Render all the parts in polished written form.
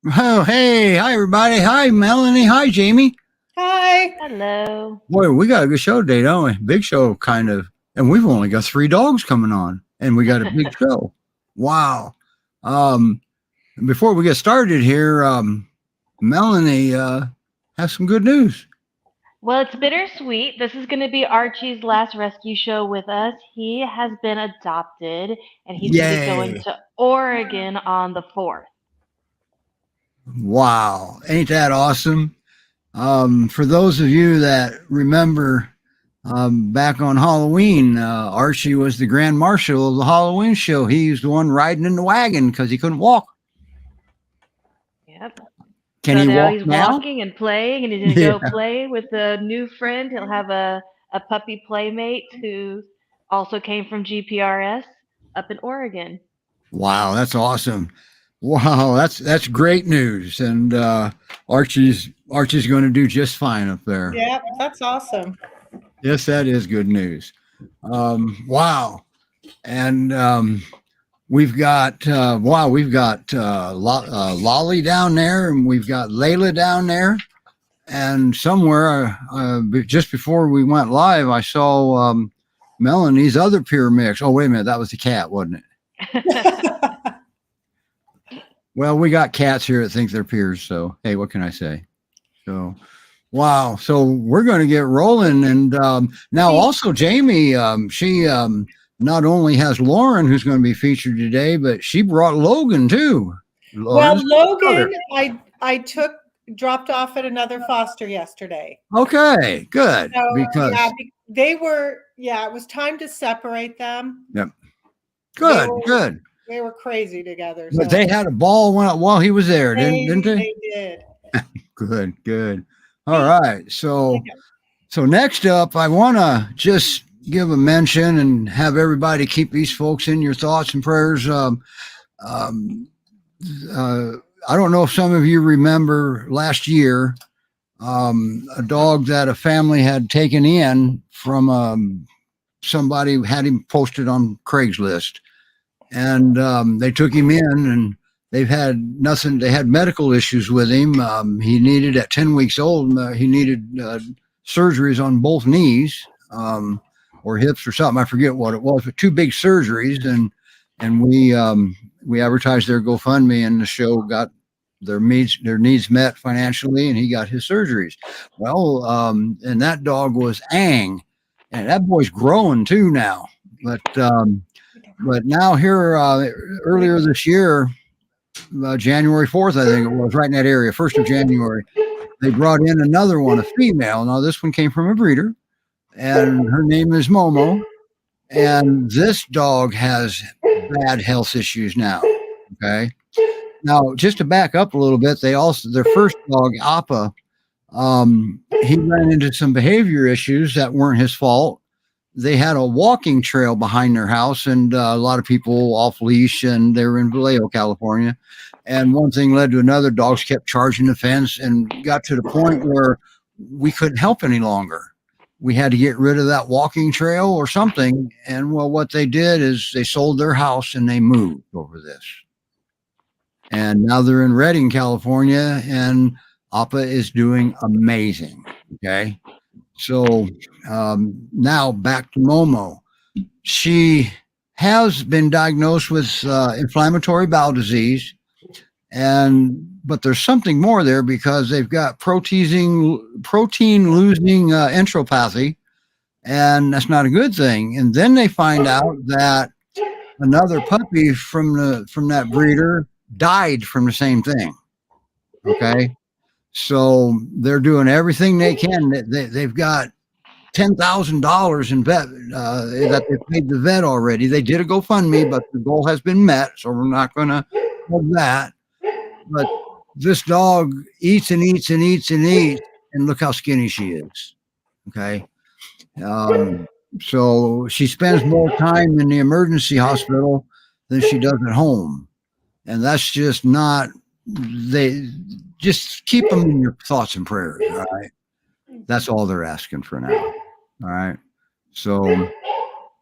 Oh, hey, hi everybody. Hi, Melanie. Hi, Jamie. Hi. Hello. Boy, we got a good show today, don't we? Big show, kind of. And we've only got three dogs coming on, and we got a big show. Wow. Um, Before we get started here, Melanie has some good news. Well, it's bittersweet. This is going to be Archie's last rescue show with us. He has been adopted and he's going to be going Yay. to Oregon on the 4th. Wow. Ain't that awesome? For those of you that remember back on Halloween, Archie was the grand marshal of the Halloween show. He was the one riding in the wagon because he couldn't walk. Yep. Can So he now walk he's now? walking and playing and he's going to Yeah. go play with a new friend. He'll have a puppy playmate who also came from GPRS up in Oregon. Wow, that's awesome. Wow, that's great news. And Archie's going to do just fine up there. Yeah, that's awesome. Yes, that is good news. Wow, and we've got Lolly down there, and we've got Layla down there, and somewhere just before we went live, I saw Melanie's other peer mix. Oh, wait a minute, that was the cat, wasn't it? Well, we got cats here that think they're peers, so hey, what can I say? So, wow. So we're going to get rolling, and now also Jamie, she not only has Lauren who's going to be featured today, but she brought Logan too. Well, Lauren's Logan, brother. I dropped off at another foster yesterday. Okay, good. So Because they were it was time to separate them. yep, good, were- good. They were crazy together. But So they had a ball while he was there, didn't they? they did. Good, good. All right. So next up, I want to just give a mention and have everybody keep these folks in your thoughts and prayers. Um, I don't know if some of you remember last year a dog that a family had taken in from somebody who had him posted on Craigslist, and they took him in and. They've had nothing. They had medical issues with him. He needed, at 10 weeks old, he needed surgeries on both knees or hips or something. I forget what it was, but two big surgeries. And we advertised their GoFundMe, and the show got their needs met financially, and he got his surgeries. Well, and that dog was Ang, and that boy's growing too now. But now here earlier this year. January 4th, I think it was, right in that area, 1st of January. They brought in another one, a female. Now, this one came from a breeder, and her name is Momo. And this dog has bad health issues now. Okay. Now, just to back up a little bit, their first dog, Appa, he ran into some behavior issues that weren't his fault. They had a walking trail behind their house, and a lot of people off leash, and they were in Vallejo, California. And one thing led to another. Dogs kept charging the fence and got to the point where we couldn't help any longer. We had to get rid of that walking trail or something. And well, what they did is they sold their house and they moved over this. And now they're in Redding, California, and Appa is doing amazing. Okay. So now back to Momo. She has been diagnosed with inflammatory bowel disease, but there's something more there because they've got protein losing enteropathy, and that's not a good thing. And then they find out that another puppy from that breeder died from the same thing. Okay. So they're doing everything they can. They've got $10,000 in vet that they paid the vet already. They did a GoFundMe, but the goal has been met, so we're not going to have that. But this dog eats and eats and eats and eats, and look how skinny she is. Okay. So she spends more time in the emergency hospital than she does at home. And that's just not, they just keep them in your thoughts and prayers. All right. That's all they're asking for now. All right. So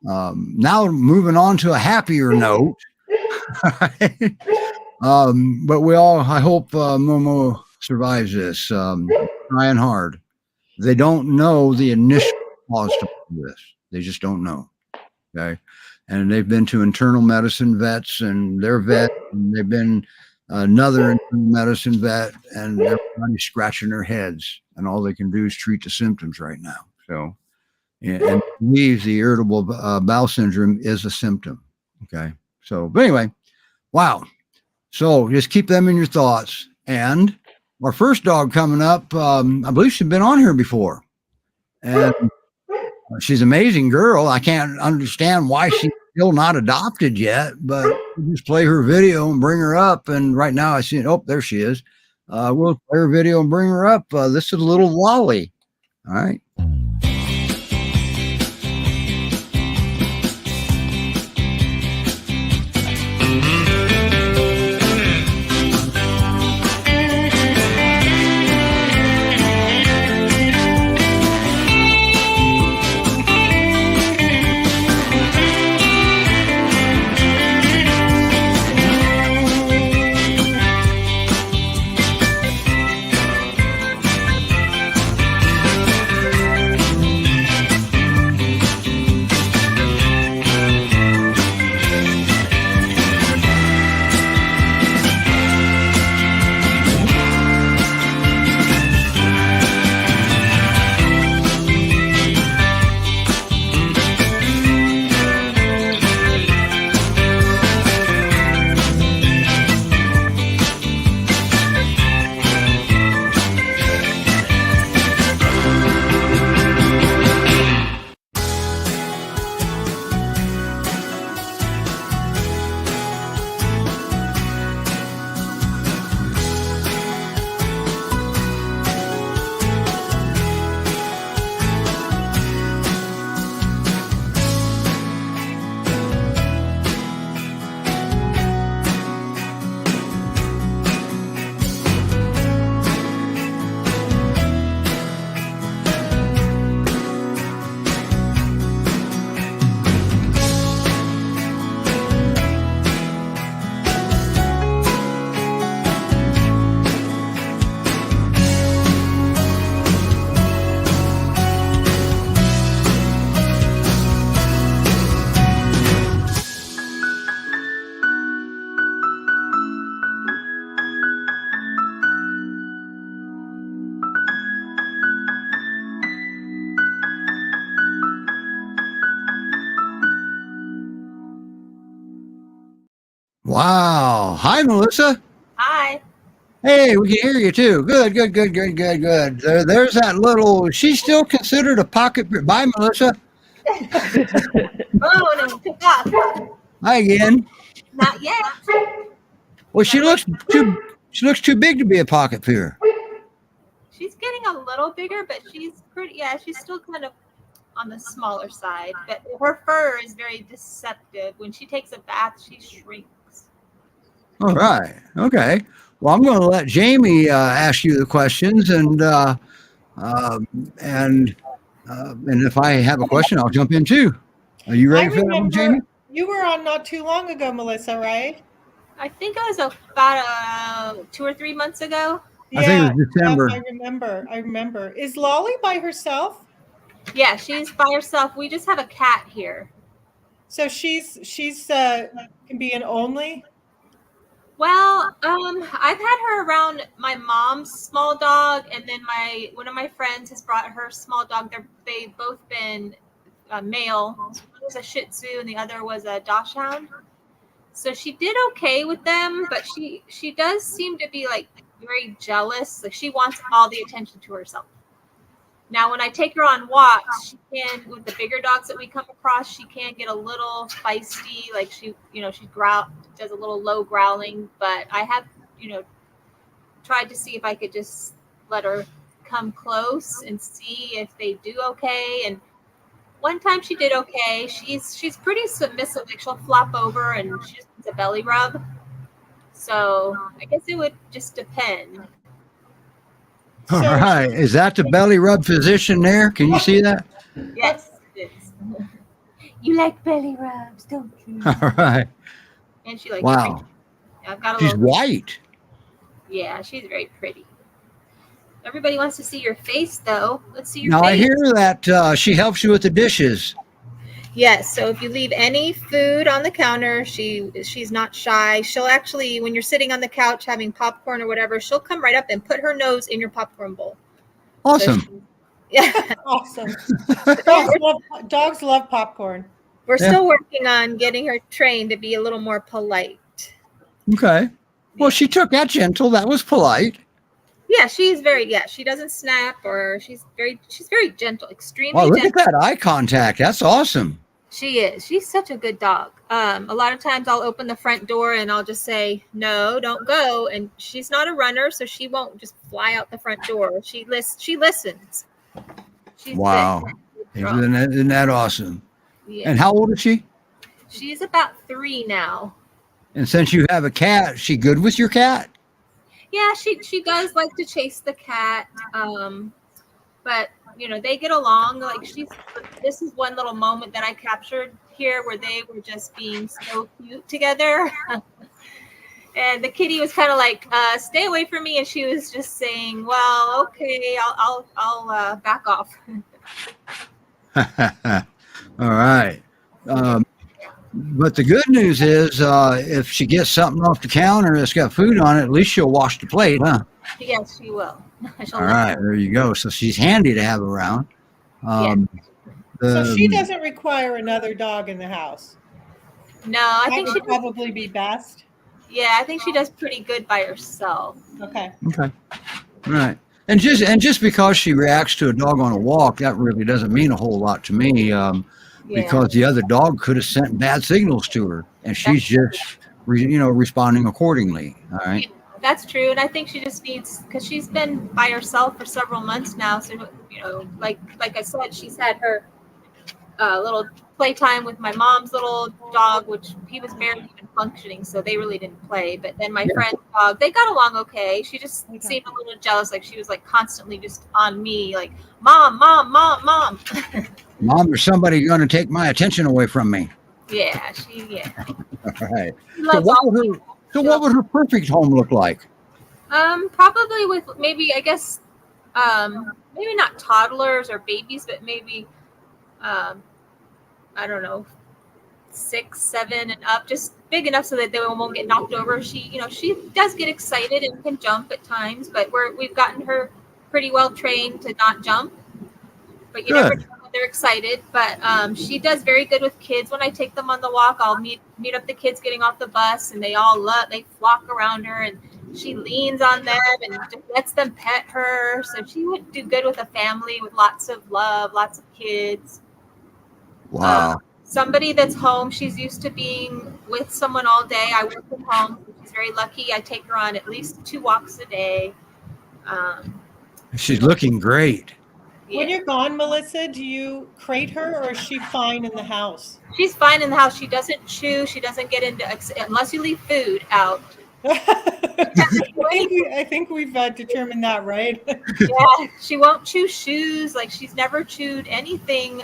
now moving on to a happier note. But I hope Momo survives this. Trying hard. They don't know the initial cause to this. They just don't know. Okay. And they've been to internal medicine vets and their vet, and they've been another internal medicine vet, and everybody's scratching their heads, and all they can do is treat the symptoms right now. So, and believes the irritable bowel syndrome is a symptom. Okay. So, but anyway, wow. So just keep them in your thoughts. And our first dog coming up, I believe she's been on here before. And she's an amazing girl. I can't understand why she's still not adopted yet, but we'll just play her video and bring her up. And right now I see it. Oh, there she is. We'll play her video and bring her up. This is little Wally. All right. Wow. Hi, Melissa. Hi. Hey, we can hear you too. Good. There's that little, she's still considered a pocket. Bye, Melissa. Oh, no, pick up. Hi again. Not yet. Well, she looks too big to be a pocket peer. She's getting a little bigger, but she's she's still kind of on the smaller side. But her fur is very deceptive. When she takes a bath, she shrinks. All right. Okay. Well, I'm going to let Jamie ask you the questions, and if I have a question, I'll jump in too. Are you ready for that one, Jamie? You were on not too long ago, Melissa, right? I think it was about 2 or 3 months ago. I think it was December. Yes, I remember. Is Lolly by herself? Yeah, she's by herself. We just have a cat here. So she's can be an only? Well, I've had her around my mom's small dog, and then one of my friends has brought her small dog. They've both been male. One was a Shih Tzu, and the other was a Dachshund. So she did okay with them, but she does seem to be like very jealous. Like she wants all the attention to herself. Now, when I take her on walks, she can, with the bigger dogs that we come across, she can get a little feisty. Like she does a little low growling. But I have, tried to see if I could just let her come close and see if they do okay. And one time she did okay. She's pretty submissive. Like she'll flop over and she just needs a belly rub. So I guess it would just depend. All right. Is that the belly rub position there? Can you see that? Yes, it is. You like belly rubs, don't you? All right. And she likes wow. I've got a She's little. white. Yeah, she's very pretty. Everybody wants to see your face, though. Let's see your Now I face. hear that she helps you with the dishes. Yes. So if you leave any food on the counter, she's not shy. She'll actually, when you're sitting on the couch having popcorn or whatever, she'll come right up and put her nose in your popcorn bowl. Awesome. Yeah. Awesome. Dogs love popcorn. We're Yeah. still working on getting her trained to be a little more polite. Okay. Well, she took that gentle. That was polite. Yeah, she doesn't snap, or she's very gentle, extremely Wow, look gentle. at that eye contact. That's awesome. She is. She's such a good dog. A lot of times I'll open the front door and I'll just say, no, don't go. And she's not a runner, so she won't just fly out the front door. She listens. She's Wow. good. Girl. Isn't that awesome? Yeah. And how old is she? She's about 3 now. And since you have a cat, she good with your cat? Yeah, she does like to chase the cat. But they get along. Like this is one little moment that I captured here where they were just being so cute together. And the kitty was kind of like, stay away from me. And she was just saying, well, okay, I'll back off. All right. But the good news is if she gets something off the counter that's got food on it, at least she'll wash the plate, huh? Yes, she will. All right, there you go. So she's handy to have around. So she doesn't require another dog in the house. No, I That think would she probably be best. Yeah, I think she does pretty good by herself. Okay. Okay. All right. And just because she reacts to a dog on a walk, that really doesn't mean a whole lot to me. Because the other dog could have sent bad signals to her, and she's just, responding accordingly. All right. Yeah, that's true, and I think she just needs, because she's been by herself for several months now. So like I said, she's had her little playtime with my mom's little dog, which he was barely even functioning, so they really didn't play. But then my friend's dog, they got along okay. She just seemed a little jealous, like she was like constantly just on me, like mom. Mom, there's somebody going to take my attention away from me. Yeah. All right. She loves all people. What would her perfect home look like? Probably with maybe, I guess, maybe not toddlers or babies, but maybe, I don't know, 6, 7 and up, just big enough so that they won't get knocked over. She does get excited and can jump at times, but we've gotten her pretty well trained to not jump. But you never know when they're excited. But she does very good with kids. When I take them on the walk, I'll meet up the kids getting off the bus, and they flock around her, and she leans on them and just lets them pet her. So she would do good with a family with lots of love, lots of kids. Wow. Somebody that's home, she's used to being with someone all day. I work from home. She's very lucky. I take her on at least 2 walks a day. She's looking great. When you're gone, Melissa, do you crate her, or is she fine in the house? She's fine in the house. She doesn't chew. She doesn't get into, unless you leave food out. I think we've determined that, right? Yeah, she won't chew shoes. Like, she's never chewed anything.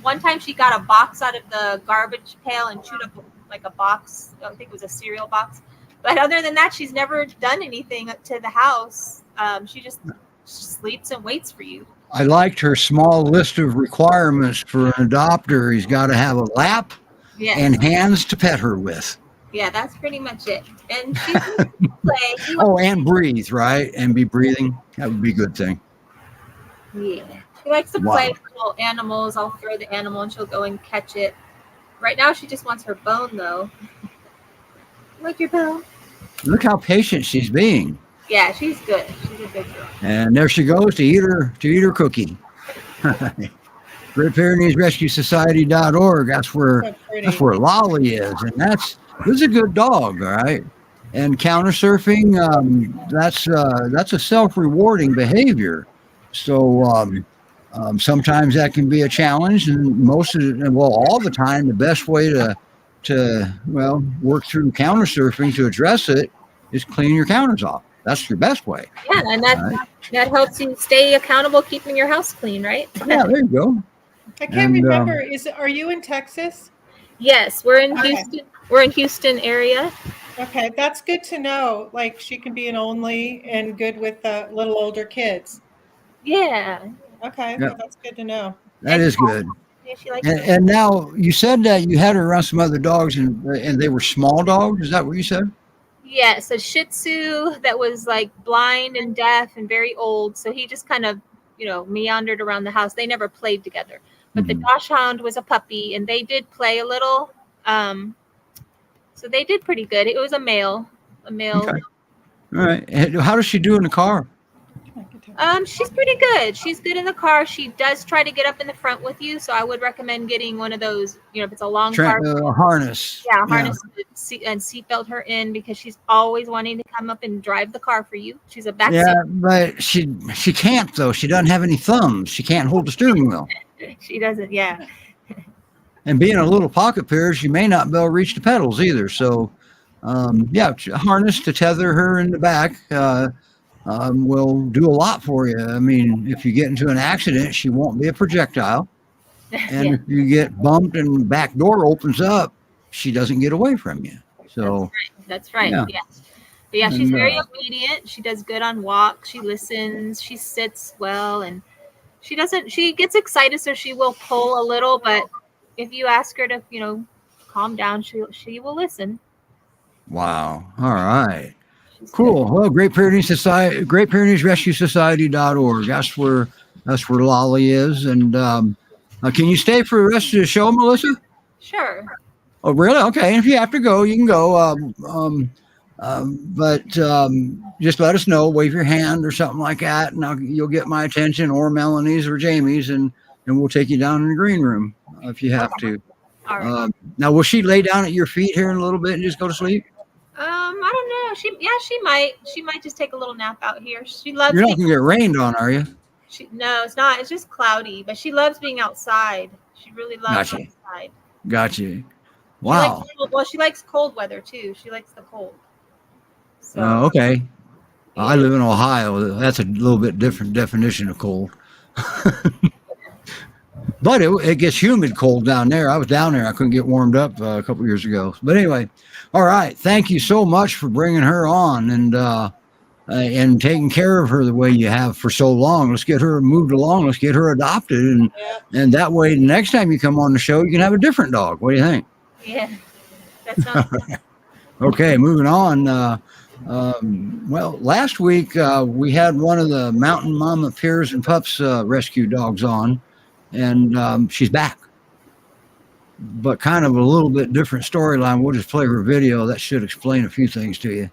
One time she got a box out of the garbage pail and chewed up like a box. I think it was a cereal box. But other than that, she's never done anything to the house. She just sleeps and waits for you. I liked her small list of requirements for an adopter. He's got to have a lap and hands to pet her with. Yeah, that's pretty much it. And she play. And breathe, right? And be breathing. That would be a good thing. Yeah. She likes to play with little animals. I'll throw the animal and she'll go and catch it. Right now, she just wants her bone, though. Like your bone. Look how patient she's being. Yeah, she's good. She's a good girl. And there she goes to eat her cookie. Great Pyrenees Rescue Society.org. That's where Lolly is, and this is a good dog, all right. And counter surfing, that's a self-rewarding behavior. So sometimes that can be a challenge, and all the time, the best way to work through counter surfing to address it is clean your counters off. That's your best way. Yeah, and that helps you stay accountable, keeping your house clean, right? Yeah, there you go. I can't remember. Are you in Texas? Yes, we're in Houston. We're in Houston area. Okay, that's good to know. Like she can be an only and good with little older kids. Yeah. Okay, Yeah. well, that's good to know. That is good. Yeah, she likes And now you said that you had her around some other dogs, and they were small dogs. Is that what you said? Yeah, so Shih Tzu that was like blind and deaf and very old. So he just kind of, meandered around the house. They never played together. But the Mhm. Dachshund was a puppy and they did play a little. So they did pretty good. It was a male. Okay. All right. And how does she do in the car? She's pretty good. She's good in the car. She does try to get up in the front with you. So I would recommend getting one of those, if it's a long car. Harness. Yeah, harness and seatbelt her in because she's always wanting to come up and drive the car for you. She's a backseat. Yeah, but she can't though. She doesn't have any thumbs. She can't hold the steering wheel. She doesn't. Yeah. And being a little pocket Pyrs, she may not be able to reach the pedals either. So, yeah, a harness to tether her in the back will do a lot for you. I mean, if you get into an accident, she won't be a projectile. And Yeah. if you get bumped and the back door opens up, she doesn't get away from you. So That's right. Yeah. Yeah. But yeah, she's And, very obedient. She does good on walks. She listens. She sits well, and she gets excited, so she will pull a little. But if you ask her to, calm down, she will listen. wow. All right. She's Cool. Well, Great Pyrenees Society, Great Pyrenees Rescue Society.org. That's where Lolly is. And can you stay for the rest of the show, Melissa? good. Sure. Oh, really? Okay. If you have to go, you can go. But just let us know, wave your hand or something like that, and you'll get my attention or Melanie's or Jamie's, and we'll take you down in the green room if you have to. All right. Now, will she lay down at your feet here in a little bit and just go to sleep? I don't know. She might. She might just take a little nap out here. She loves. You're not going to get rained on, are you? No, it's not. It's just cloudy, but she loves being outside. She really loves Gotcha. outside. Gotcha. Wow. She likes cold weather too. She likes the cold. So, Okay. I live in Ohio. That's a little bit different definition of cold. But it gets humid cold down there. I was down there. I couldn't get warmed up a couple years ago. But anyway, all right. Thank you so much for bringing her on and taking care of her the way you have for so long. Let's get her moved along. Let's get her adopted. And that way, the next time you come on the show, you can have a different dog. What do you think? yeah, that sounds good. Okay, moving on. Well, last week we had one of the Mountain Mama Pyrs and Pups rescue dogs on, and she's back. But kind of a little bit different storyline. We'll just play her video. That should explain a few things to you.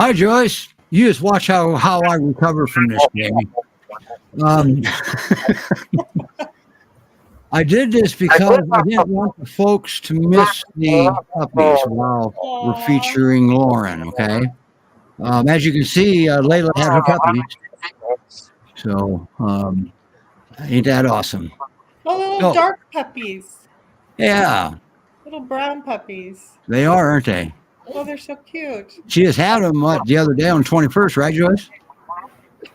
Hi, Joyce. You just watch how I recover from this, Jamie. I did this because I didn't want the folks to miss the puppies while we're featuring Lauren, okay? As you can see, Layla had her puppies. So, ain't that awesome? Oh, the little dark puppies. Yeah. Little brown puppies. They are, aren't they? Oh, they're so cute. She just had them the other day on 21st, right, Joyce?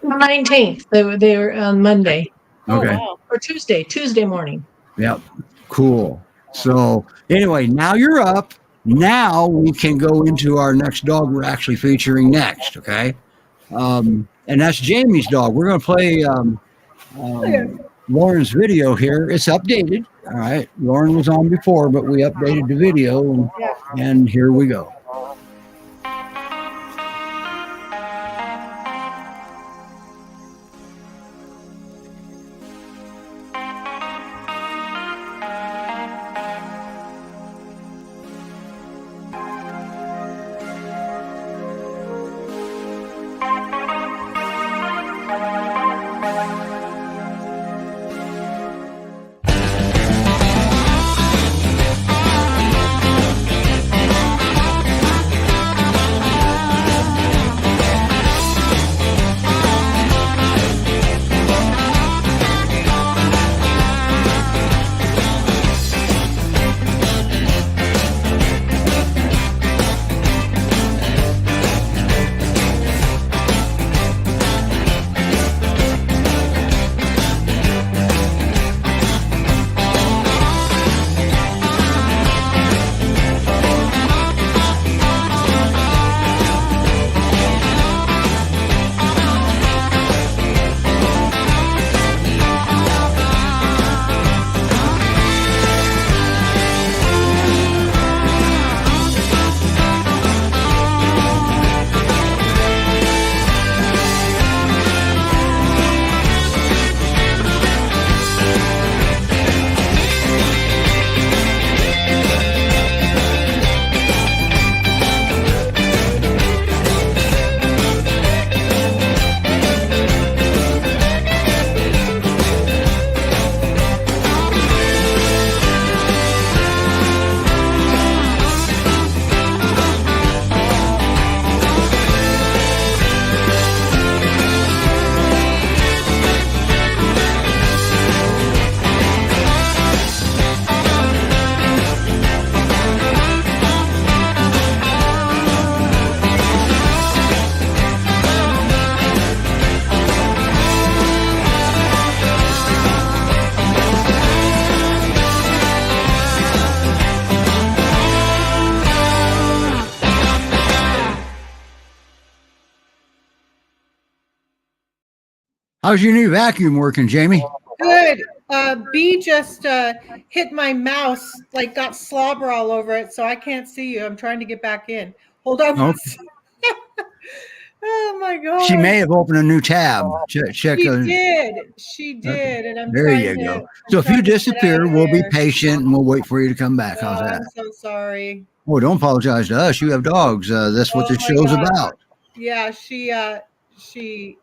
19th. They were on Monday. Okay. Oh, wow. Or Tuesday morning. Yep. Cool. So anyway, now you're up. Now we can go into our next dog we're actually featuring next. Okay. And that's Jamie's dog. We're going to play Lauren's video here. It's updated. All right. Lauren was on before, but we updated the video and here we go. How's your new vacuum working, Jamie? Good. B just hit my mouse, like got slobber all over it, so I can't see you. I'm trying to get back in. Hold on. Okay. Oh my God. She may have opened a new tab. Check. She did. She did. And I'm there trying you to, go. I'm So if trying you to get disappear, out of we'll be there. patient and we'll wait for you to come back. How's Oh, that? I'm so sorry. Oh, don't apologize to us. You have dogs. That's what Oh this my show's God. about. Yeah, she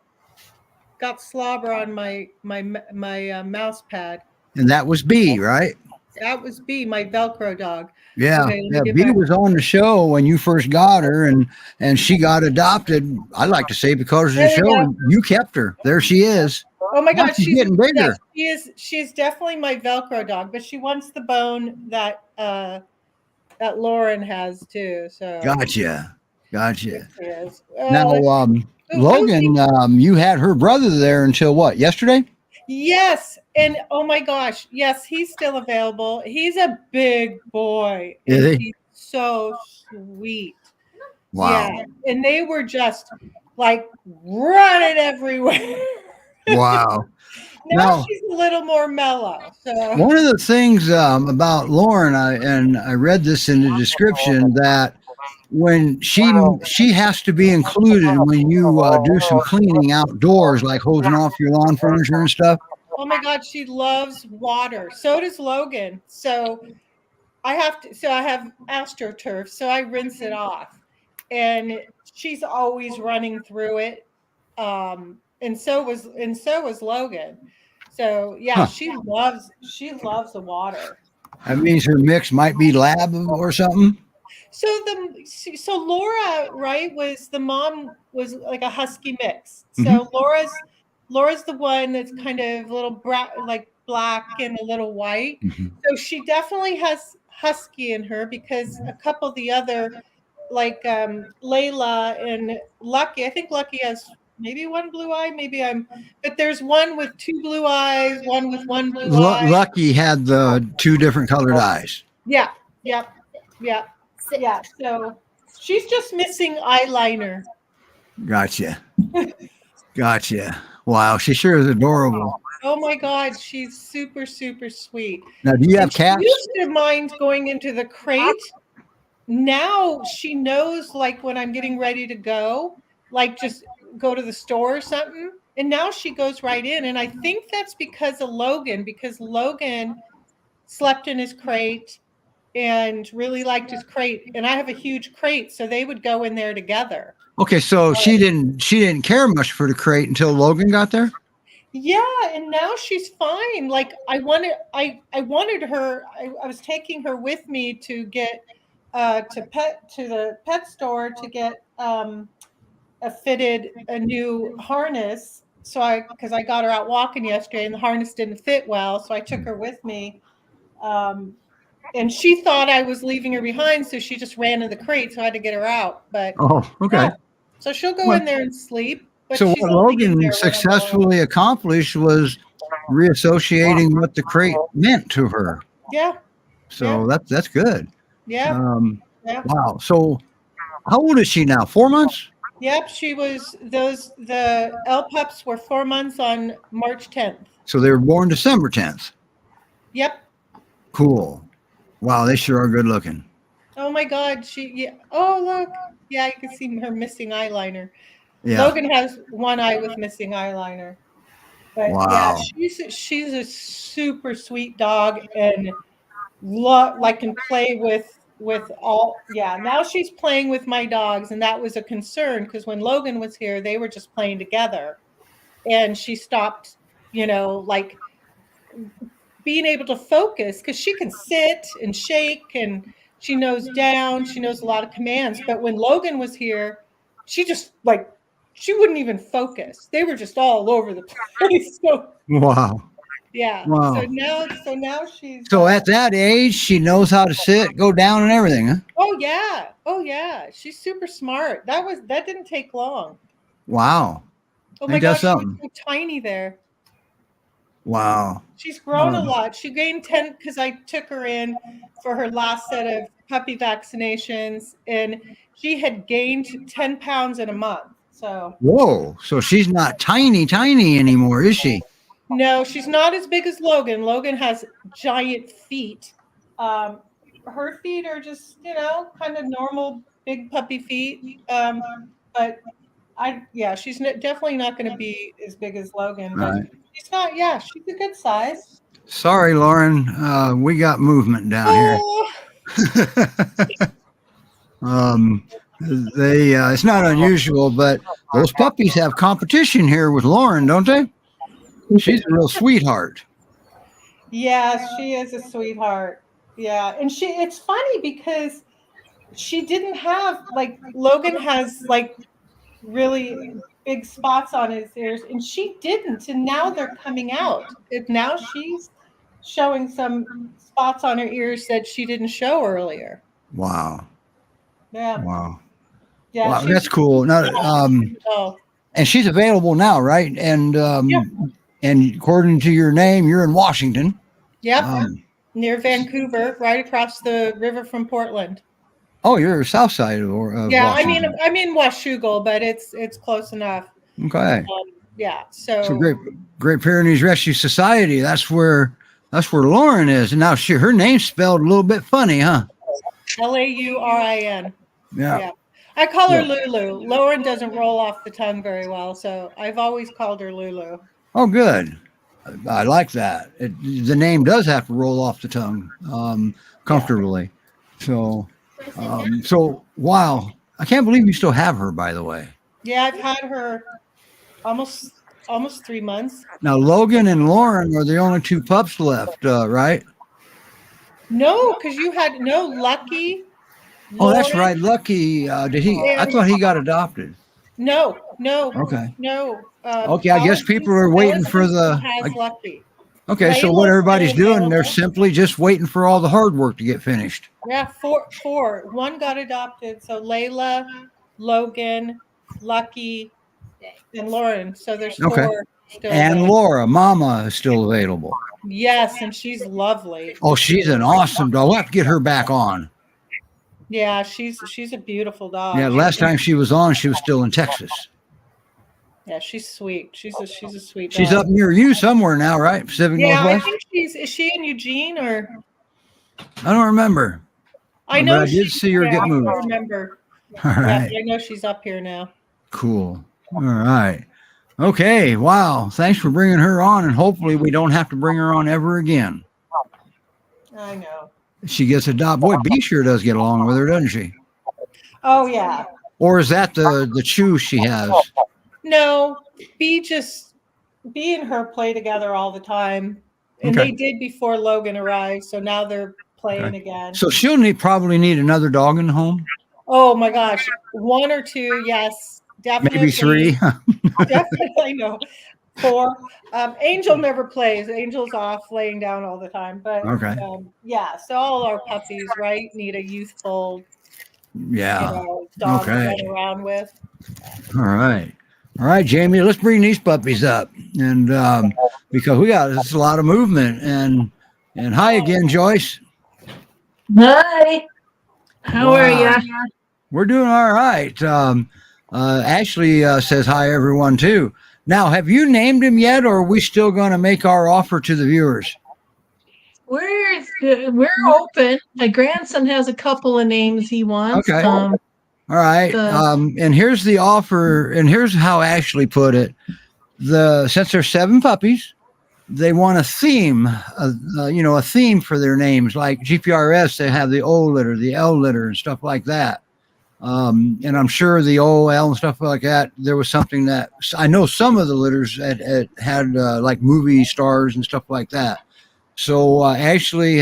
got slobber on my mouse pad. And that was B, right? That was B, my Velcro dog. Yeah. Okay, let me Yeah. get B back. was on the show when you first got her, and she got adopted. I like to say because of the There we show, go. and you kept her. There she is. Oh my Now God, she's getting bigger. yes, she's definitely my Velcro dog, but she wants the bone that that Lauren has too. So Gotcha. yes, she is. Now, Logan, you had her brother there until what? Yesterday? Yes, and oh my gosh, yes, he's still available. He's a big boy. Is And he? he's so sweet. Wow. Yeah, and they were just like running everywhere. Wow. Now Now- she's a little more mellow. So One of the things about Lauren, I read this in the description, that when she has to be included when you do some cleaning outdoors, like hosing off your lawn furniture and stuff. oh my God, she loves water. So does Logan. So I have AstroTurf, so I rinse it off. And she's always running through it. And so was Logan. So yeah, Huh. she loves the water. That means her mix might be lab or something. So Laura, right, the mom was like a husky mix. So Mhm. Laura's the one that's kind of a little like black and a little white. Mhm. So she definitely has husky in her because a couple of the other, like Layla and Lucky, I think Lucky has maybe one blue eye, but there's one with two blue eyes, one with one blue eye. Lucky had the two different colored eyes. Yeah, yep, yeah. Yeah, so she's just missing eyeliner. Gotcha. Wow, she sure is adorable. Oh my God, she's super, super sweet. Now, do you have She cats? used to mind going into the crate. Now she knows, like when I'm getting ready to go, like just go to the store or something. And now she goes right in. And I think that's because of Logan, because Logan slept in his crate and really liked his crate. And I have a huge crate, so they would go in there together. Okay, so she didn't care much for the crate until Logan got there. Yeah, and now she's fine. Like I wanted her. I was taking her with me to get to the pet store to get a new harness. So because I got her out walking yesterday and the harness didn't fit well, so I took her with me. And she thought I was leaving her behind, so she just ran in the crate, so I had to get her out. But Okay. yeah. So she'll go in there and sleep. But So she's what only in Logan there successfully accomplished was reassociating what the crate meant to her. Yeah. So that's good. Yeah. Yeah. Wow. So how old is she now? 4 months? Yep. The L pups were 4 months on March 10th. So they were born December 10th. Yep. Cool. Wow, they sure are good looking. Oh my God. Oh, look. Yeah, you can see her missing eyeliner. Yeah. Logan has one eye with missing eyeliner. But Wow. yeah, she's a super sweet dog and can play with all. Yeah, now she's playing with my dogs, and that was a concern because when Logan was here, they were just playing together, and she stopped, like being able to focus because she can sit and shake and she knows a lot of commands. But when Logan was here, she just she wouldn't even focus. They were just all over the place. So Wow. yeah. Wow. So now she's. So at that age, she knows how to sit, go down, and everything, huh? Oh yeah. She's super smart. That didn't take long. Wow. Oh my Ain't gosh, that she was so tiny there. Wow. She's grown a lot. She gained 10 because I took her in for her last set of puppy vaccinations, and she had gained 10 pounds in a month. So. Whoa. So she's not tiny anymore, is she? No, she's not as big as Logan. Logan has giant feet. Her feet are just, kind of normal big puppy feet. But she's definitely not going to be as big as Logan. But Right. she's not. Yeah, she's a good size. Sorry, Lauren. We got movement down here. It's not unusual, but those puppies have competition here with Lauren, don't they? She's a real sweetheart. Yeah, she is a sweetheart. Yeah, and it's funny because she didn't have Logan has really big spots on his ears, and she didn't, and now they're coming out. And now she's showing some spots on her ears that she didn't show earlier. Wow. Yeah. Wow. Yeah. Wow, that's cool. Now, and she's available now, right? And and according to your name, you're in Washington. Yep. Near Vancouver, right across the river from Portland. Oh, you're south side of Washington. I'm in Washougal, but it's close enough. Okay. Yeah. So Great Pyrenees Rescue Society. That's where Lauren is, and now her name's spelled a little bit funny, huh? Laurin. Yeah. I call her Lulu. Lauren doesn't roll off the tongue very well, so I've always called her Lulu. Oh, good. I like that. The name does have to roll off the tongue comfortably. So wow. I can't believe you still have her, by the way. Yeah, I've had her almost 3 months. Now, Logan and Lauren are the only two pups left, right? No, because you had Lucky. Oh, that's Lauren. right. Lucky, did he? I thought he got adopted. No. Okay. No. Okay, I guess people are waiting for the. Has Lucky. Okay, so Layla's what everybody's still doing, they're available. simply just waiting for all the hard work to get finished. Yeah, four. One got adopted. So Layla, Logan, Lucky, and Lauren. So there's four Okay. still. And available. Laura, Mama, is still available. Yes, and she's lovely. Oh, she's an awesome dog. We'll have to get her back on. Yeah, she's a beautiful dog. Yeah, last time she was on, she was still in Texas. Yeah, she's sweet. She's a sweet dog. She's up near you somewhere now, right? Pacific Yeah, I Northwest? think is she in Eugene or? I don't remember. I But know I did she's see her there. get I moved. don't remember. All right. Yeah, I know she's up here now. Cool. All right. Okay. Wow. Thanks for bringing her on, and hopefully we don't have to bring her on ever again. I know. She gets adopted. Boy, B sure does get along with her, doesn't she? Oh yeah. Or is that the chew she has? No, B and her play together all the time, and Okay. they did before Logan arrived. So now they're playing Okay. again. So she'll probably need another dog in the home. Oh my gosh, 1 or 2, yes, definitely. Maybe 3. Definitely no. 4. Angel never plays. Angel's off laying down all the time. But Okay. yeah, so all our puppies, right, need a youthful Yeah. dog Okay. to run around with. All right. All right, Jamie, let's bring these puppies up. And because it's a lot of movement. And hi again, Joyce. Hi. How are Wow. you? We're doing all right. Ashley says hi, everyone, too. Now, have you named him yet, or are we still going to make our offer to the viewers? We're open. My grandson has a couple of names he wants. Okay. All right. And here's the offer, and here's how Ashley put it. Since there's 7 puppies, they want a theme, a theme for their names. Like GPRS, they have the O litter, the L litter, and stuff like that. And I'm sure the OL and stuff like that, there was something that I know some of the litters had like movie stars and stuff like that. So Ashley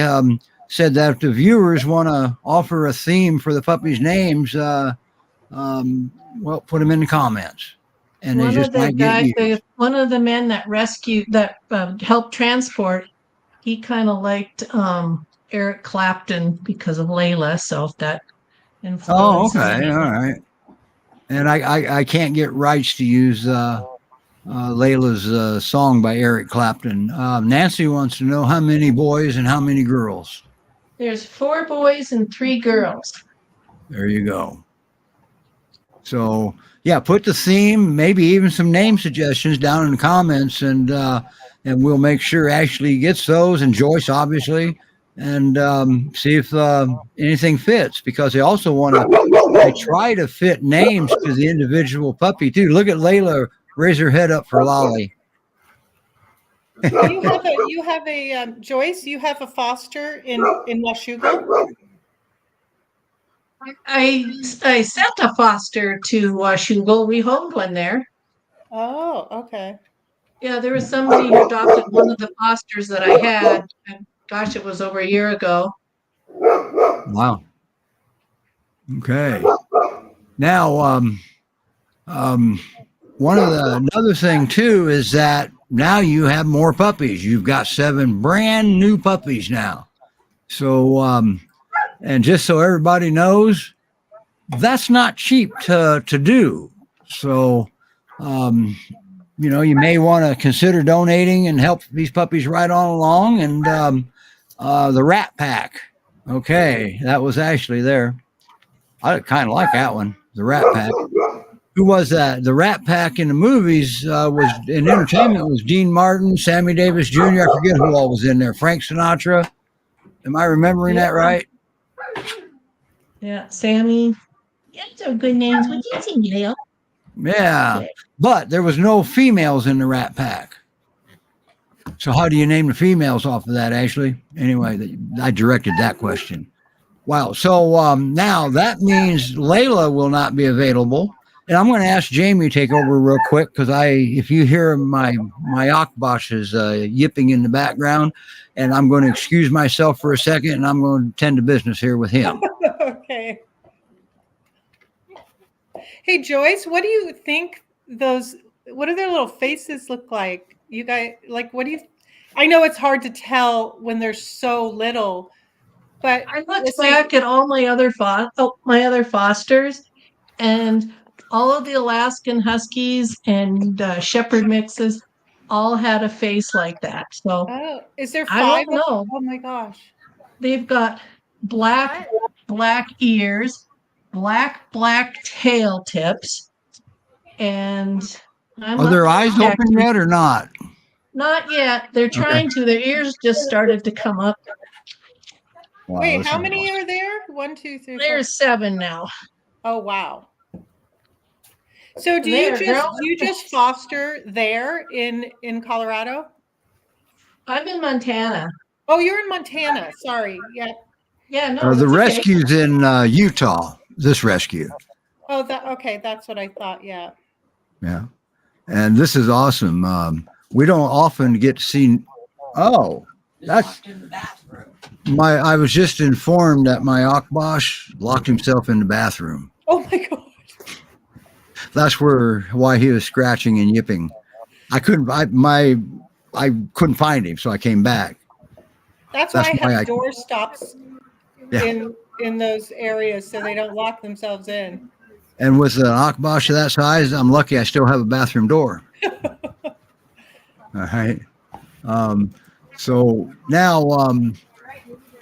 said that if the viewers want to offer a theme for the puppies' names, well, put them in the comments. And they just might get used. One of the men that helped transport, he kind of liked Eric Clapton because of Layla. So if that influences. Oh, okay. All right. And I can't get rights to use Layla's song by Eric Clapton. Nancy wants to know how many boys and how many girls. There's 4 boys and 3 girls. There you go. So yeah, put the theme, maybe even some name suggestions down in the comments, and we'll make sure Ashley gets those, and Joyce obviously, and see if anything fits, because they also want to try to fit names to the individual puppy too. Look at Layla raise her head up for Lolly. You have a Joyce. You have a foster in Washougal. I sent a foster to Washougal. We homed one there. Oh, okay. Yeah, there was somebody who adopted one of the fosters that I had. And gosh, it was over a year ago. Wow. Okay. Now, another thing too is that now you have more puppies. You've got 7 brand new puppies now. So, and just so everybody knows, that's not cheap to do. So, you may want to consider donating and help these puppies right on along. And the Rat Pack. Okay, that was Ashley there. I kind of like that one, the Rat Pack. Who was that? The Rat Pack in the movies was in entertainment was Dean Martin, Sammy Davis Jr. I forget who all was in there. Frank Sinatra. Am I remembering that right? Yeah, Sammy. Yeah, those are good names. What do you think, Leo? Yeah, but there was no females in the Rat Pack. So how do you name the females off of that, Ashley? Anyway, I directed that question. Wow. So now that means Layla will not be available. And I'm going to ask Jamie to take over real quick because if you hear my Akbosh is yipping in the background, and I'm going to excuse myself for a second, and I'm going to tend to business here with him. Okay. Hey Joyce, what do you think what do their little faces look like? You guys, like, what do you? I know it's hard to tell when they're so little, but I looked back at all my other fosters, and all of the Alaskan Huskies and Shepherd mixes all had a face like that. So oh, is there I 5? don't know. Oh my gosh. They've got black ears, black tail tips, and Are their eyes open yet or not? Not yet. They're trying to. Their ears just started to come up. Wow, Wait, how many are there? 1, 2, 3, 4. There's 7 now. Oh wow. So do you just foster there in Colorado? I'm in Montana. Oh, you're in Montana. Sorry. Yeah. Yeah, no. The it's okay. rescue's in Utah. This rescue. Oh, okay. That's what I thought. Yeah. Yeah. And this is awesome. We don't often get to see. Oh, that's I was just informed that my Akbosh locked himself in the bathroom. Oh my gosh. That's why he was scratching and yipping. I couldn't find him, so I came back. That's why I have door stops in those areas so they don't lock themselves in. And with an Akbosh of that size, I'm lucky I still have a bathroom door. All right. So now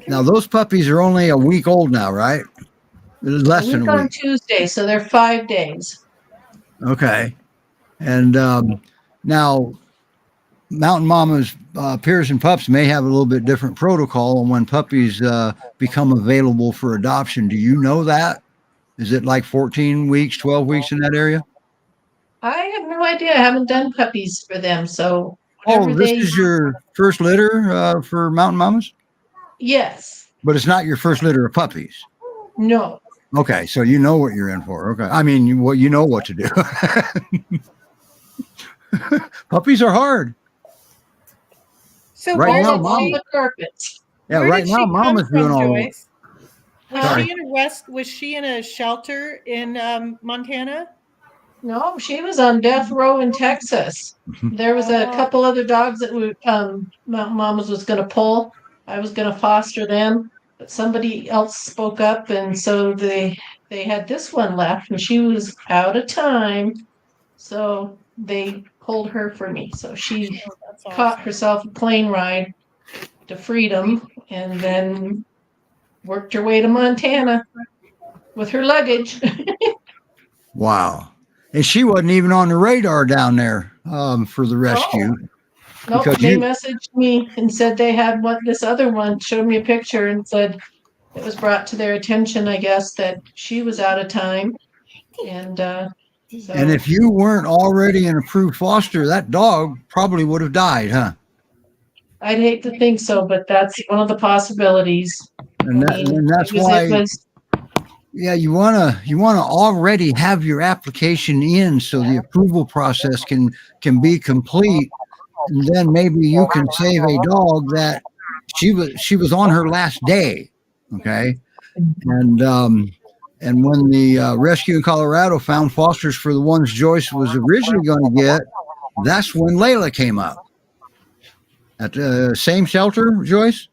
those puppies are only a week old now, right? Less than a week. On Tuesday, so they're 5 days. Okay. And now Mountain Mama's Pyrs and Pups may have a little bit different protocol on when puppies become available for adoption. Do you know that? Is it like 14 weeks, 12 weeks in that area? I have no idea. I haven't done puppies for them, so. This is your first litter for Mountain Mamas? Yes. But it's not your first litter of puppies? No. Okay, so you know what you're in for. Okay, I mean, you know what to do. Puppies are hard. So right now, Mama, the carpets. Yeah, right now, Mama's doing all. Was she in a shelter in Montana? No, she was on death row in Texas. There was a couple other dogs that Mama's was going to pull. I was going to foster them, but somebody else spoke up, and so they had this one left, and she was out of time, so they pulled her for me. So she caught herself a plane ride to freedom, and then worked her way to Montana with her luggage. Wow. And she wasn't even on the radar down there for the rescue. No, they messaged me and said they had this other one, showed me a picture and said it was brought to their attention, I guess, that she was out of time. And and if you weren't already an approved foster, that dog probably would have died, huh? I'd hate to think so, but that's one of the possibilities. And that's why. Yeah, you wanna already have your application in so the approval process can be complete, and then maybe you can save a dog that she was on her last day, okay? And when the rescue in Colorado found fosters for the ones Joyce was originally going to get, that's when Layla came up. At the same shelter, Joyce?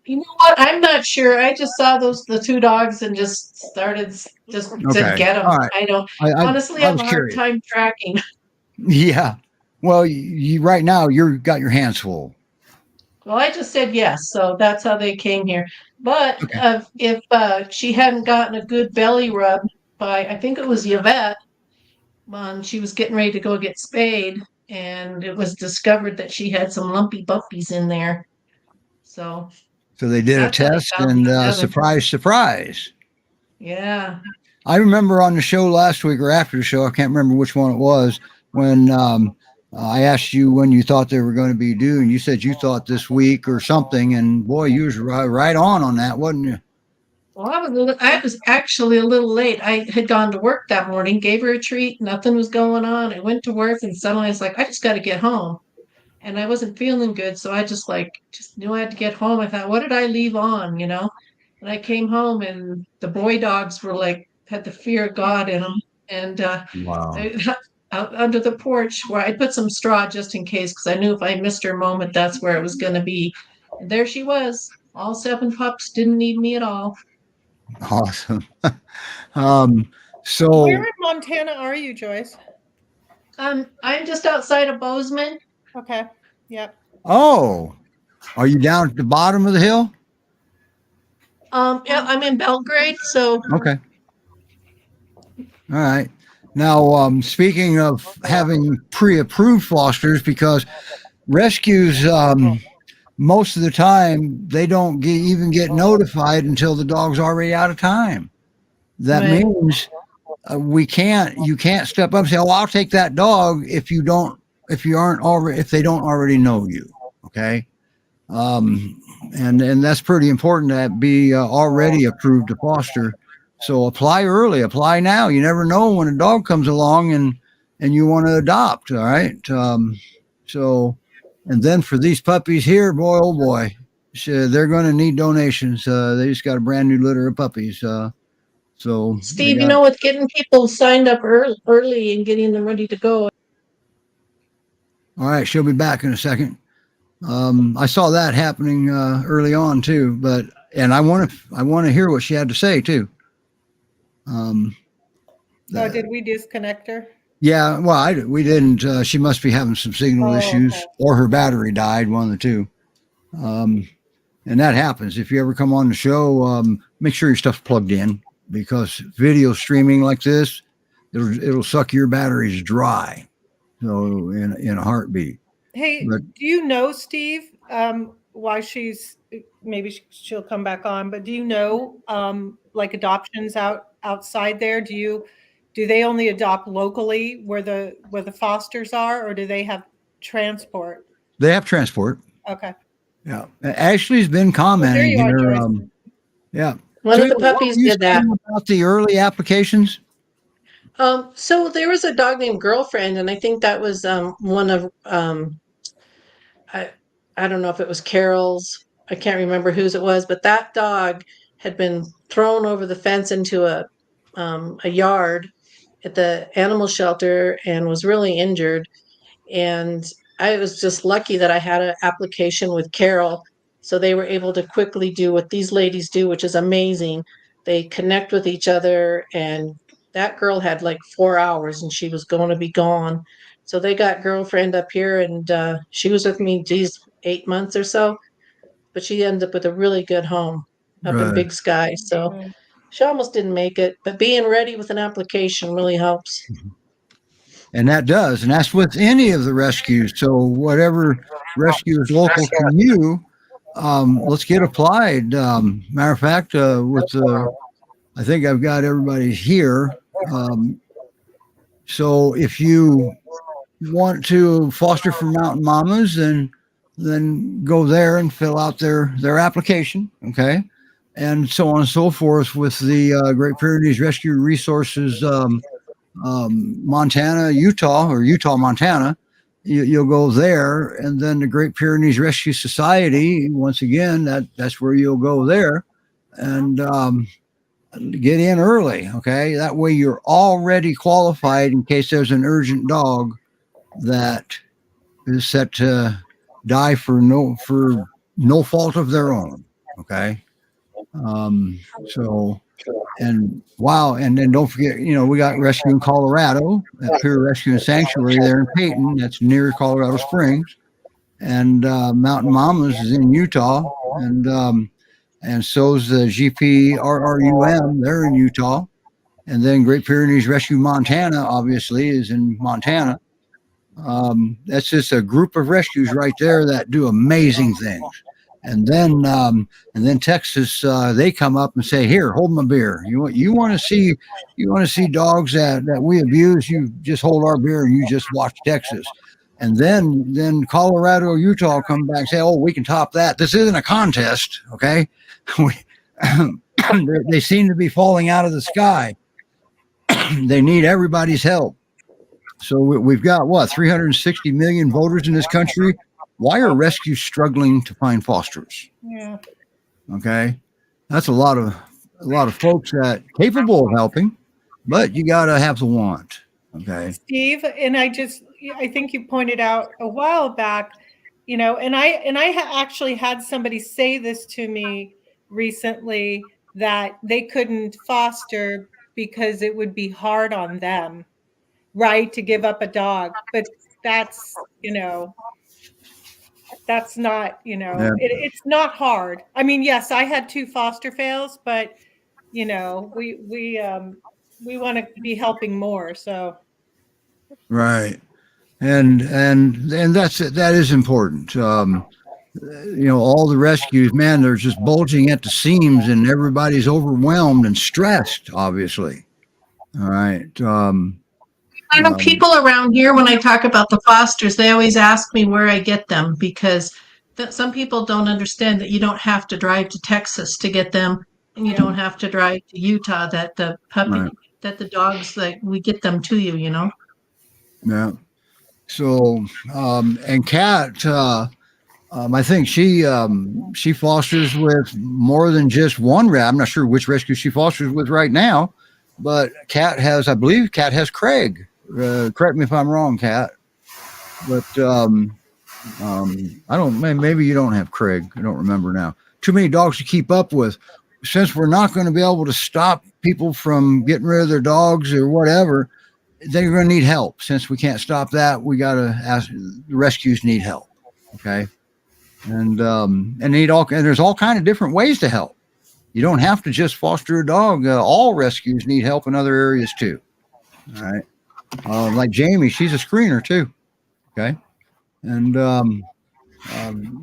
You know what? I'm not sure. I just saw the 2 dogs and just started to get them. Right. I don't honestly have a hard time tracking. Yeah. Well, you right now you've got your hands full. Well, I just said yes, so that's how they came here. But if she hadn't gotten a good belly rub by, I think it was Yvette, when she was getting ready to go get spayed, and it was discovered that she had some lumpy bumpies in there. So they did a test, and surprise, surprise. Yeah. I remember on the show last week or after the show, I can't remember which one it was, when I asked you when you thought they were going to be due, and you said you thought this week or something. And boy, you was right on that, wasn't you? Well, I was actually a little late. I had gone to work that morning, gave her a treat, nothing was going on. I went to work and suddenly I was like, I just got to get home. And I wasn't feeling good, so I just knew I had to get home. I thought, what did I leave on, you know? And I came home and the boy dogs were like had the fear of God in them. And Wow. out under the porch where I put some straw just in case, because I knew if I missed her moment, that's where it was going to be. And there she was. All 7 pups didn't need me at all. Awesome. So Where in Montana are you, Joyce? I'm just outside of Bozeman. Okay. Yep. oh, are you down at the bottom of the hill? Yeah, I'm in Belgrade, so Okay. All right. Now, speaking of having pre-approved fosters, because rescues, most of the time they don't even get notified until the dog's already out of time. That Right. means you can't step up and say, "Oh, I'll take that dog," if they don't already know you. Okay. And that's pretty important to be already approved to foster. So apply early, apply now. You never know when a dog comes along and you want to adopt. All right. So, and then for these puppies here, boy, oh boy, they're going to need donations. They just got a brand new litter of puppies. So Steve, with getting people signed up early and getting them ready to go. All right, she'll be back in a second. I saw that happening early on too, and I want to hear what she had to say too. Did we disconnect her? Yeah, well, we didn't. She must be having some signal issues, okay. or her battery died, one of the two. And that happens. If you ever come on the show, make sure your stuff's plugged in, because video streaming like this, it'll suck your batteries dry. So in a heartbeat. Hey, do you know, Steve, why maybe she'll come back on, but do you know, like adoptions outside there? Do they only adopt locally where the fosters are, or do they have transport? They have transport. Okay. Yeah. Ashley's been commenting here. Yeah. One of the puppies did that. About the early applications? So there was a dog named Girlfriend, and I think that was one of I don't know if it was Carol's. I can't remember whose it was, but that dog had been thrown over the fence into a yard at the animal shelter and was really injured. And I was just lucky that I had an application with Carol, so they were able to quickly do what these ladies do, which is amazing. They connect with each other, and that girl had like 4 hours and she was going to be gone. So they got Girlfriend up here, and she was with me, 8 months or so, but she ended up with a really good home up in Big Sky. So she almost didn't make it, but being ready with an application really helps. And that's with any of the rescues. So whatever rescue is local to you, let's get applied. Matter of fact, I think I've got everybody here. So if you want to foster for Mountain Mamas, then go there and fill out their application. Okay. And so on and so forth with the Great Pyrenees Rescue Resources, Montana, Utah, or Utah, Montana. You'll go there, and then the Great Pyrenees Rescue Society, once again, that's where you'll go there and get in early. Okay. That way you're already qualified in case there's an urgent dog that is set to die for no fault of their own. Okay. So, and wow. And then don't forget, we got rescue in Colorado at Pyrs Rescue and Sanctuary there in Peyton. That's near Colorado Springs. And Mountain Mamas is in Utah. And so's the GPRRUM. They're in Utah. And then Great Pyrenees Rescue Montana, obviously, is in Montana. That's just a group of rescues right there that do amazing things. And then Texas, they come up and say, "Here, hold my beer. You want to see dogs that we abuse? You just hold our beer and you just watch Texas." And then Colorado or Utah come back and say, oh, we can top that. This isn't a contest, okay? They seem to be falling out of the sky. They need everybody's help. So we've got, what, 360 million voters in this country? Why are rescues struggling to find fosterers? Yeah. Okay. That's a lot of folks that capable of helping, but you got to have the want. Okay. Steve, and I think you pointed out a while back, you know, and I actually had somebody say this to me recently, that they couldn't foster because it would be hard on them, right, to give up a dog. But that's, you know, that's not, you know, Yeah. it's not hard. I mean, yes, I had 2 foster fails, but you know, we want to be helping more. So Right. And that is important. You know, all the rescues, man, they're just bulging at the seams, and everybody's overwhelmed and stressed, obviously. All right. I know people around here, when I talk about the fosters, they always ask me where I get them, because some people don't understand that you don't have to drive to Texas to get them, and you don't have to drive to Utah, that the puppy, Right. that the dogs, like, we get them to you, you know? Yeah. So, and Kat, I think she fosters with more than just one rat. I'm not sure which rescue she fosters with right now, but I believe Kat has Craig. Correct me if I'm wrong, Kat. But I don't. Maybe you don't have Craig. I don't remember now. Too many dogs to keep up with. Since we're not going to be able to stop people from getting rid of their dogs or whatever, they're going to need help. Since we can't stop that, we got to ask. The rescues need help. Okay. And there's all kind of different ways to help. You don't have to just foster a dog. All rescues need help in other areas too. All right. Like Jamie, she's a screener too. Okay. And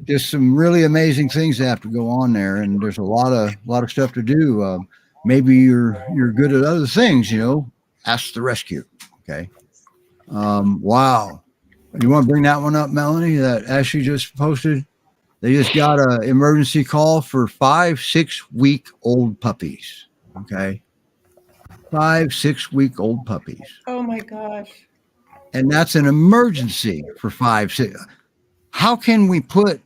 just some really amazing things that have to go on there. And there's a lot of stuff to do. Maybe you're good at other things, you know, ask the rescue. Okay. Wow. You want to bring that one up, Melanie, that Ashley just posted? They just got an emergency call for 5-6-week-old puppies. Okay. 5-6-week-old puppies. oh my gosh. And that's an emergency for 5-6. How can we put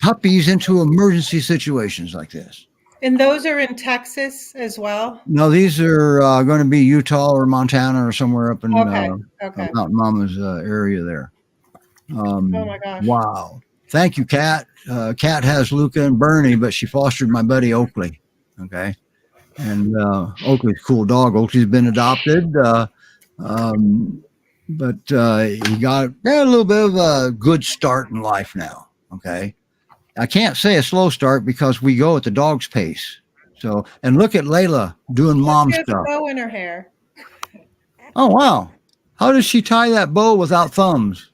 puppies into emergency situations like this? And those are in Texas as well? No, these are going to be Utah or Montana or somewhere up in Okay. Mountain Mama's area there. Oh my gosh. Wow. Thank you, Kat. Kat has Luca and Bernie, but she fostered my buddy Oakley. Okay. And Oakley's a cool dog. Oakley's been adopted. But he got a little bit of a good start in life now. Okay. I can't say a slow start because we go at the dog's pace. So, and look at Layla doing mom She has a stuff. bow in her hair. Oh, wow. How does she tie that bow without thumbs?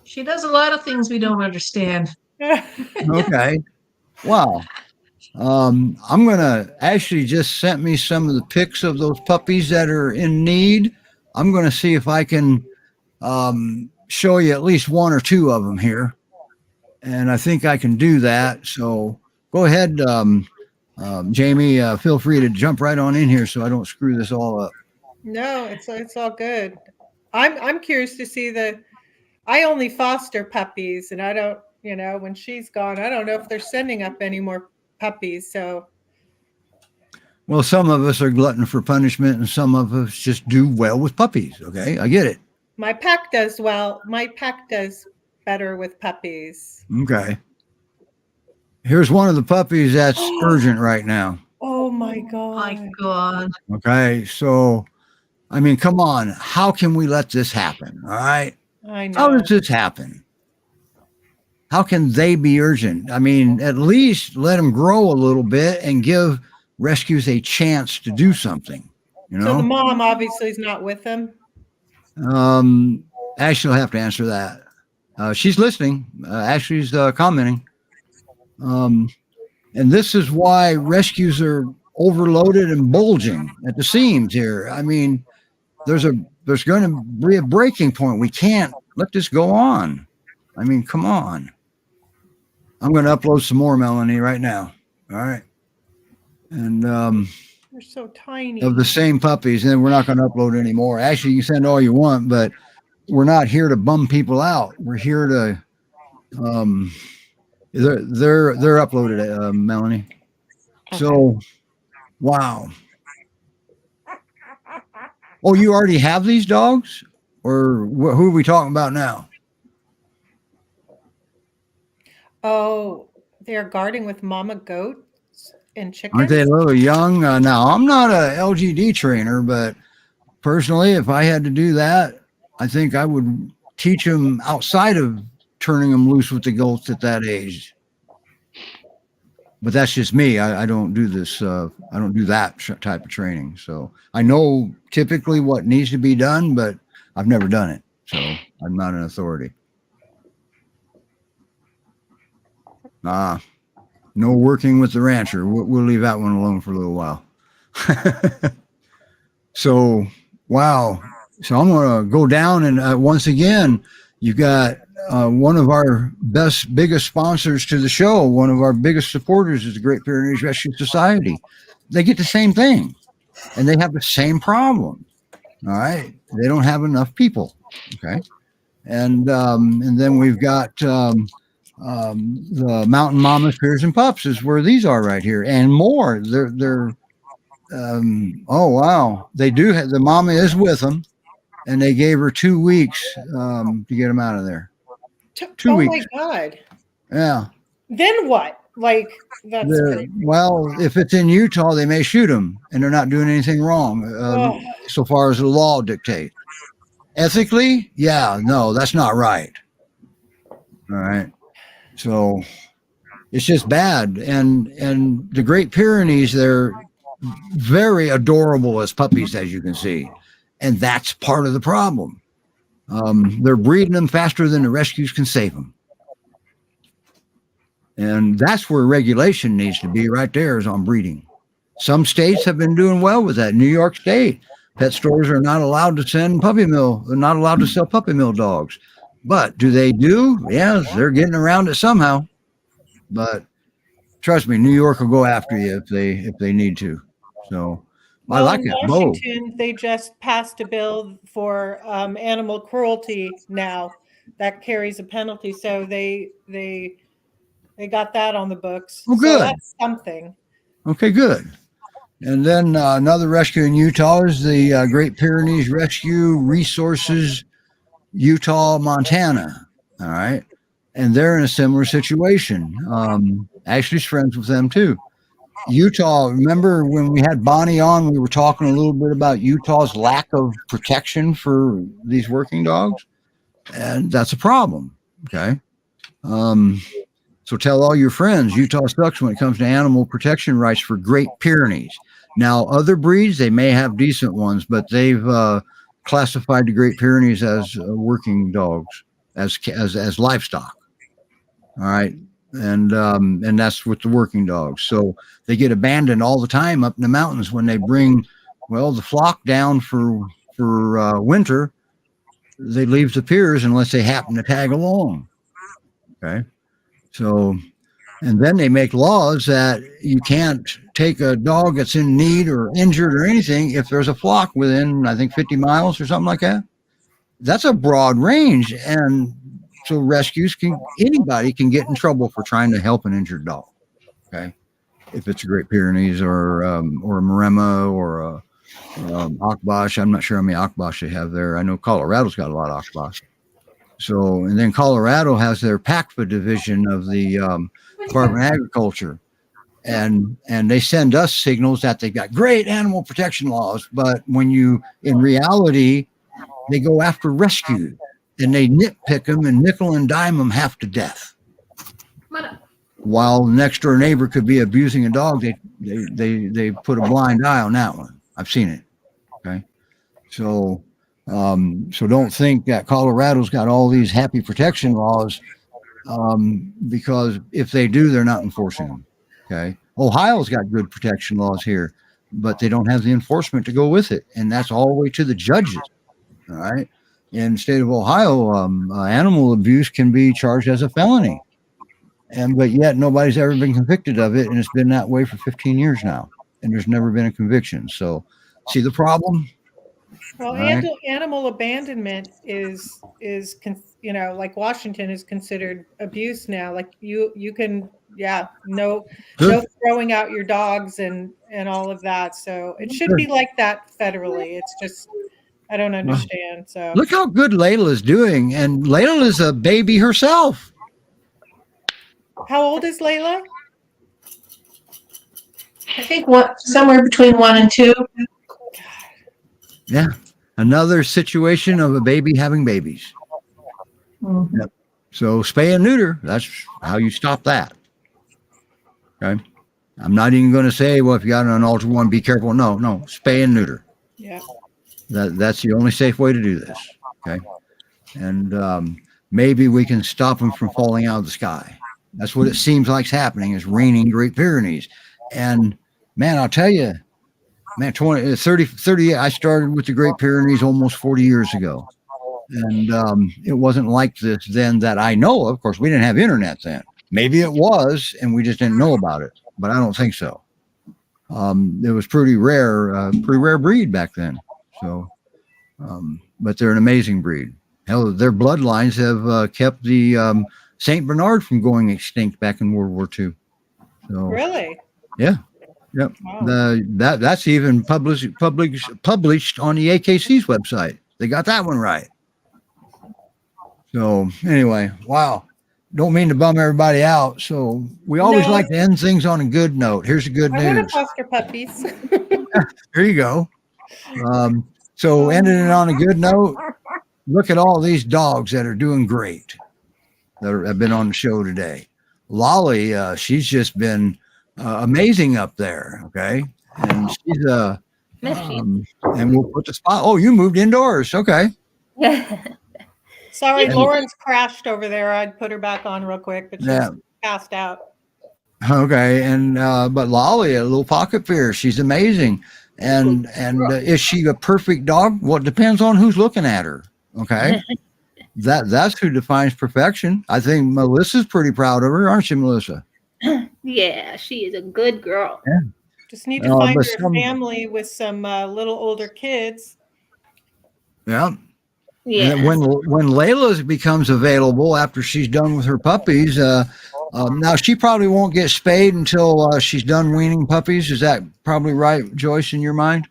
She does a lot of things we don't understand. Okay. Wow. I'm going to Ashley just sent me some of the pics of those puppies that are in need. I'm going to see if I can show you at least one or two of them here. And I think I can do that. So go ahead, Jamie, feel free to jump right on in here so I don't screw this all up. No, it's all good. I'm curious to see I only foster puppies, and I don't, you know, when she's gone, I don't know if they're sending up any more puppies. So, well, some of us are glutton for punishment, and some of us just do well with puppies. Okay, I get it. my pack does well. My pack does better with puppies. Okay. Here's one of the puppies that's urgent right now. Oh my God. My God. Okay, so I mean, come on, how can we let this happen? All right. I know. How does this happen? How can they be urgent? I mean, at least let them grow a little bit and give rescues a chance to do something, you know? So the mom obviously is not with them. Ashley will have to answer that. She's listening. Ashley's commenting. And this is why rescues are overloaded and bulging at the seams here. I mean, there's going to be a breaking point. We can't let this go on. I mean, come on. I'm going to upload some more, Melanie, right now. All right. And They're so tiny. of the same puppies, and we're not going to upload any more. Actually, you can send all you want, but we're not here to bum people out. We're here to they're uploaded, Melanie. So, wow. Oh, you already have these dogs, or who are we talking about now? Oh, they're guarding with mama goats and chickens. Aren't they a little young? Now, I'm not a LGD trainer, but personally, if I had to do that, I think I would teach them outside of turning them loose with the goats at that age. But that's just me. I don't do this. I don't do that type of training. So I know typically what needs to be done, but I've never done it. So I'm not an authority. No working with the rancher. We'll leave that one alone for a little while. So, wow. So I'm going to go down and once again, you got one of our biggest sponsors to the show, one of our biggest supporters is the Great Pyrenees Rescue Society. They get the same thing, and they have the same problem. All right, they don't have enough people. Okay, and then we've got the Mountain Mamas, Pyrs, and Pups is where these are right here, and more. They're oh wow, they do have, the mama is with them, and they gave her 2 weeks to get them out of there. 2 weeks. Oh my God. Yeah. Then what? Like, that's crazy. Well, if it's in Utah, they may shoot them, and they're not doing anything wrong so far as the law dictates. Ethically, yeah, no, that's not right. All right. So it's just bad. And the Great Pyrenees, they're very adorable as puppies, as you can see. And that's part of the problem. They're breeding them faster than the rescues can save them. And that's where regulation needs to be right there, is on breeding. Some states have been doing well with that. New York State, pet stores are not allowed to send puppy mill. They're not allowed to sell puppy mill dogs. But do they do? Yes, they're getting around it somehow. But trust me, New York will go after you if they need to. So I like it. Washington, they just passed a bill for animal cruelty now that carries a penalty. So they got that on the books. Oh, good. So that's something. Okay, good. And then another rescue in Utah is the Great Pyrenees Rescue Resources, Utah, Montana. All right. And they're in a similar situation. Ashley's friends with them too. Utah, remember when we had Bonnie on, we were talking a little bit about Utah's lack of protection for these working dogs. And that's a problem. Okay. So tell all your friends, Utah sucks when it comes to animal protection rights for Great Pyrenees. Now, other breeds, they may have decent ones, but they've classified the Great Pyrenees as working dogs, as livestock. All right. And that's with the working dogs. So they get abandoned all the time up in the mountains when they bring, the flock down for winter. They leave the Pyrs unless they happen to tag along. Okay. So, and then they make laws that you can't take a dog that's in need or injured or anything if there's a flock within, I think, 50 miles or something like that. That's a broad range. And so rescues anybody can get in trouble for trying to help an injured dog. Okay. If it's a Great Pyrenees or a Maremma or a Akbash. I'm not sure how many Akbash they have there. I know Colorado's got a lot of Akbash. So, and then Colorado has their PACFA division of the Department of Agriculture. And they send us signals that they've got great animal protection laws. But when in reality, they go after rescue and they nitpick them and nickel and dime them half to death. While the next door neighbor could be abusing a dog, they put a blind eye on that one. I've seen it. Okay. So don't think that Colorado's got all these happy protection laws, because if they do, they're not enforcing them. Okay. Ohio's got good protection laws here, but they don't have the enforcement to go with it, and that's all the way to the judges. All right. In the state of Ohio, animal abuse can be charged as a felony, but yet nobody's ever been convicted of it, and it's been that way for 15 years now, and there's never been a conviction. So, see the problem? Well, Right. animal abandonment is like Washington is considered abuse now. Like you can no throwing out your dogs and all of that. So it should be like that federally. It's just I don't understand. So Look how good Layla is doing, and Layla is a baby herself. how old is Layla? I think somewhere between 1 and 2. Yeah, another situation of a baby having babies. Mhm. Yep. So spay and neuter, that's how you stop that. Okay. I'm not even going to say, well, if you got an unaltered one, be careful. No, spay and neuter. Yeah. That's the only safe way to do this. Okay. And maybe we can stop them from falling out of the sky. That's what it seems like's happening, is raining Great Pyrenees. And man, I'll tell you, man, 30, I started with the Great Pyrenees almost 40 years ago. And it wasn't like this then that I know of. Of course, we didn't have internet then. Maybe it was, and we just didn't know about it, but I don't think so. It was pretty rare breed back then. So, but they're an amazing breed. Hell, their bloodlines have kept the Saint Bernard from going extinct back in World War II. So, Really? yeah. Yep. Wow. That's even published on the AKC's website. They got that one right. So anyway, wow. Don't mean to bum everybody out. So we always like to end things on a good note. Here's the good I want news. to foster puppies. Here you go. So ending it on a good note. Look at all these dogs that are doing great that have been on the show today. Lolly, she's just been amazing up there. Okay. And she's and we'll put the spot. Oh, you moved indoors. Okay. Sorry, And- Lauren's crashed over there. I'd put her back on real quick, but she's passed out. Okay. And but Lolly, a little pocket Pyrs, she's amazing. And is she a perfect dog? Well, it depends on who's looking at her. Okay. That's who defines perfection. I think Melissa's pretty proud of her, aren't you, Melissa? Yeah, she is a good girl. Yeah. Just need to find but her a family with some little older kids. Yeah. Yeah. And when Layla becomes available after she's done with her puppies, now she probably won't get spayed until she's done weaning puppies. Is that probably right, Joyce, in your mind?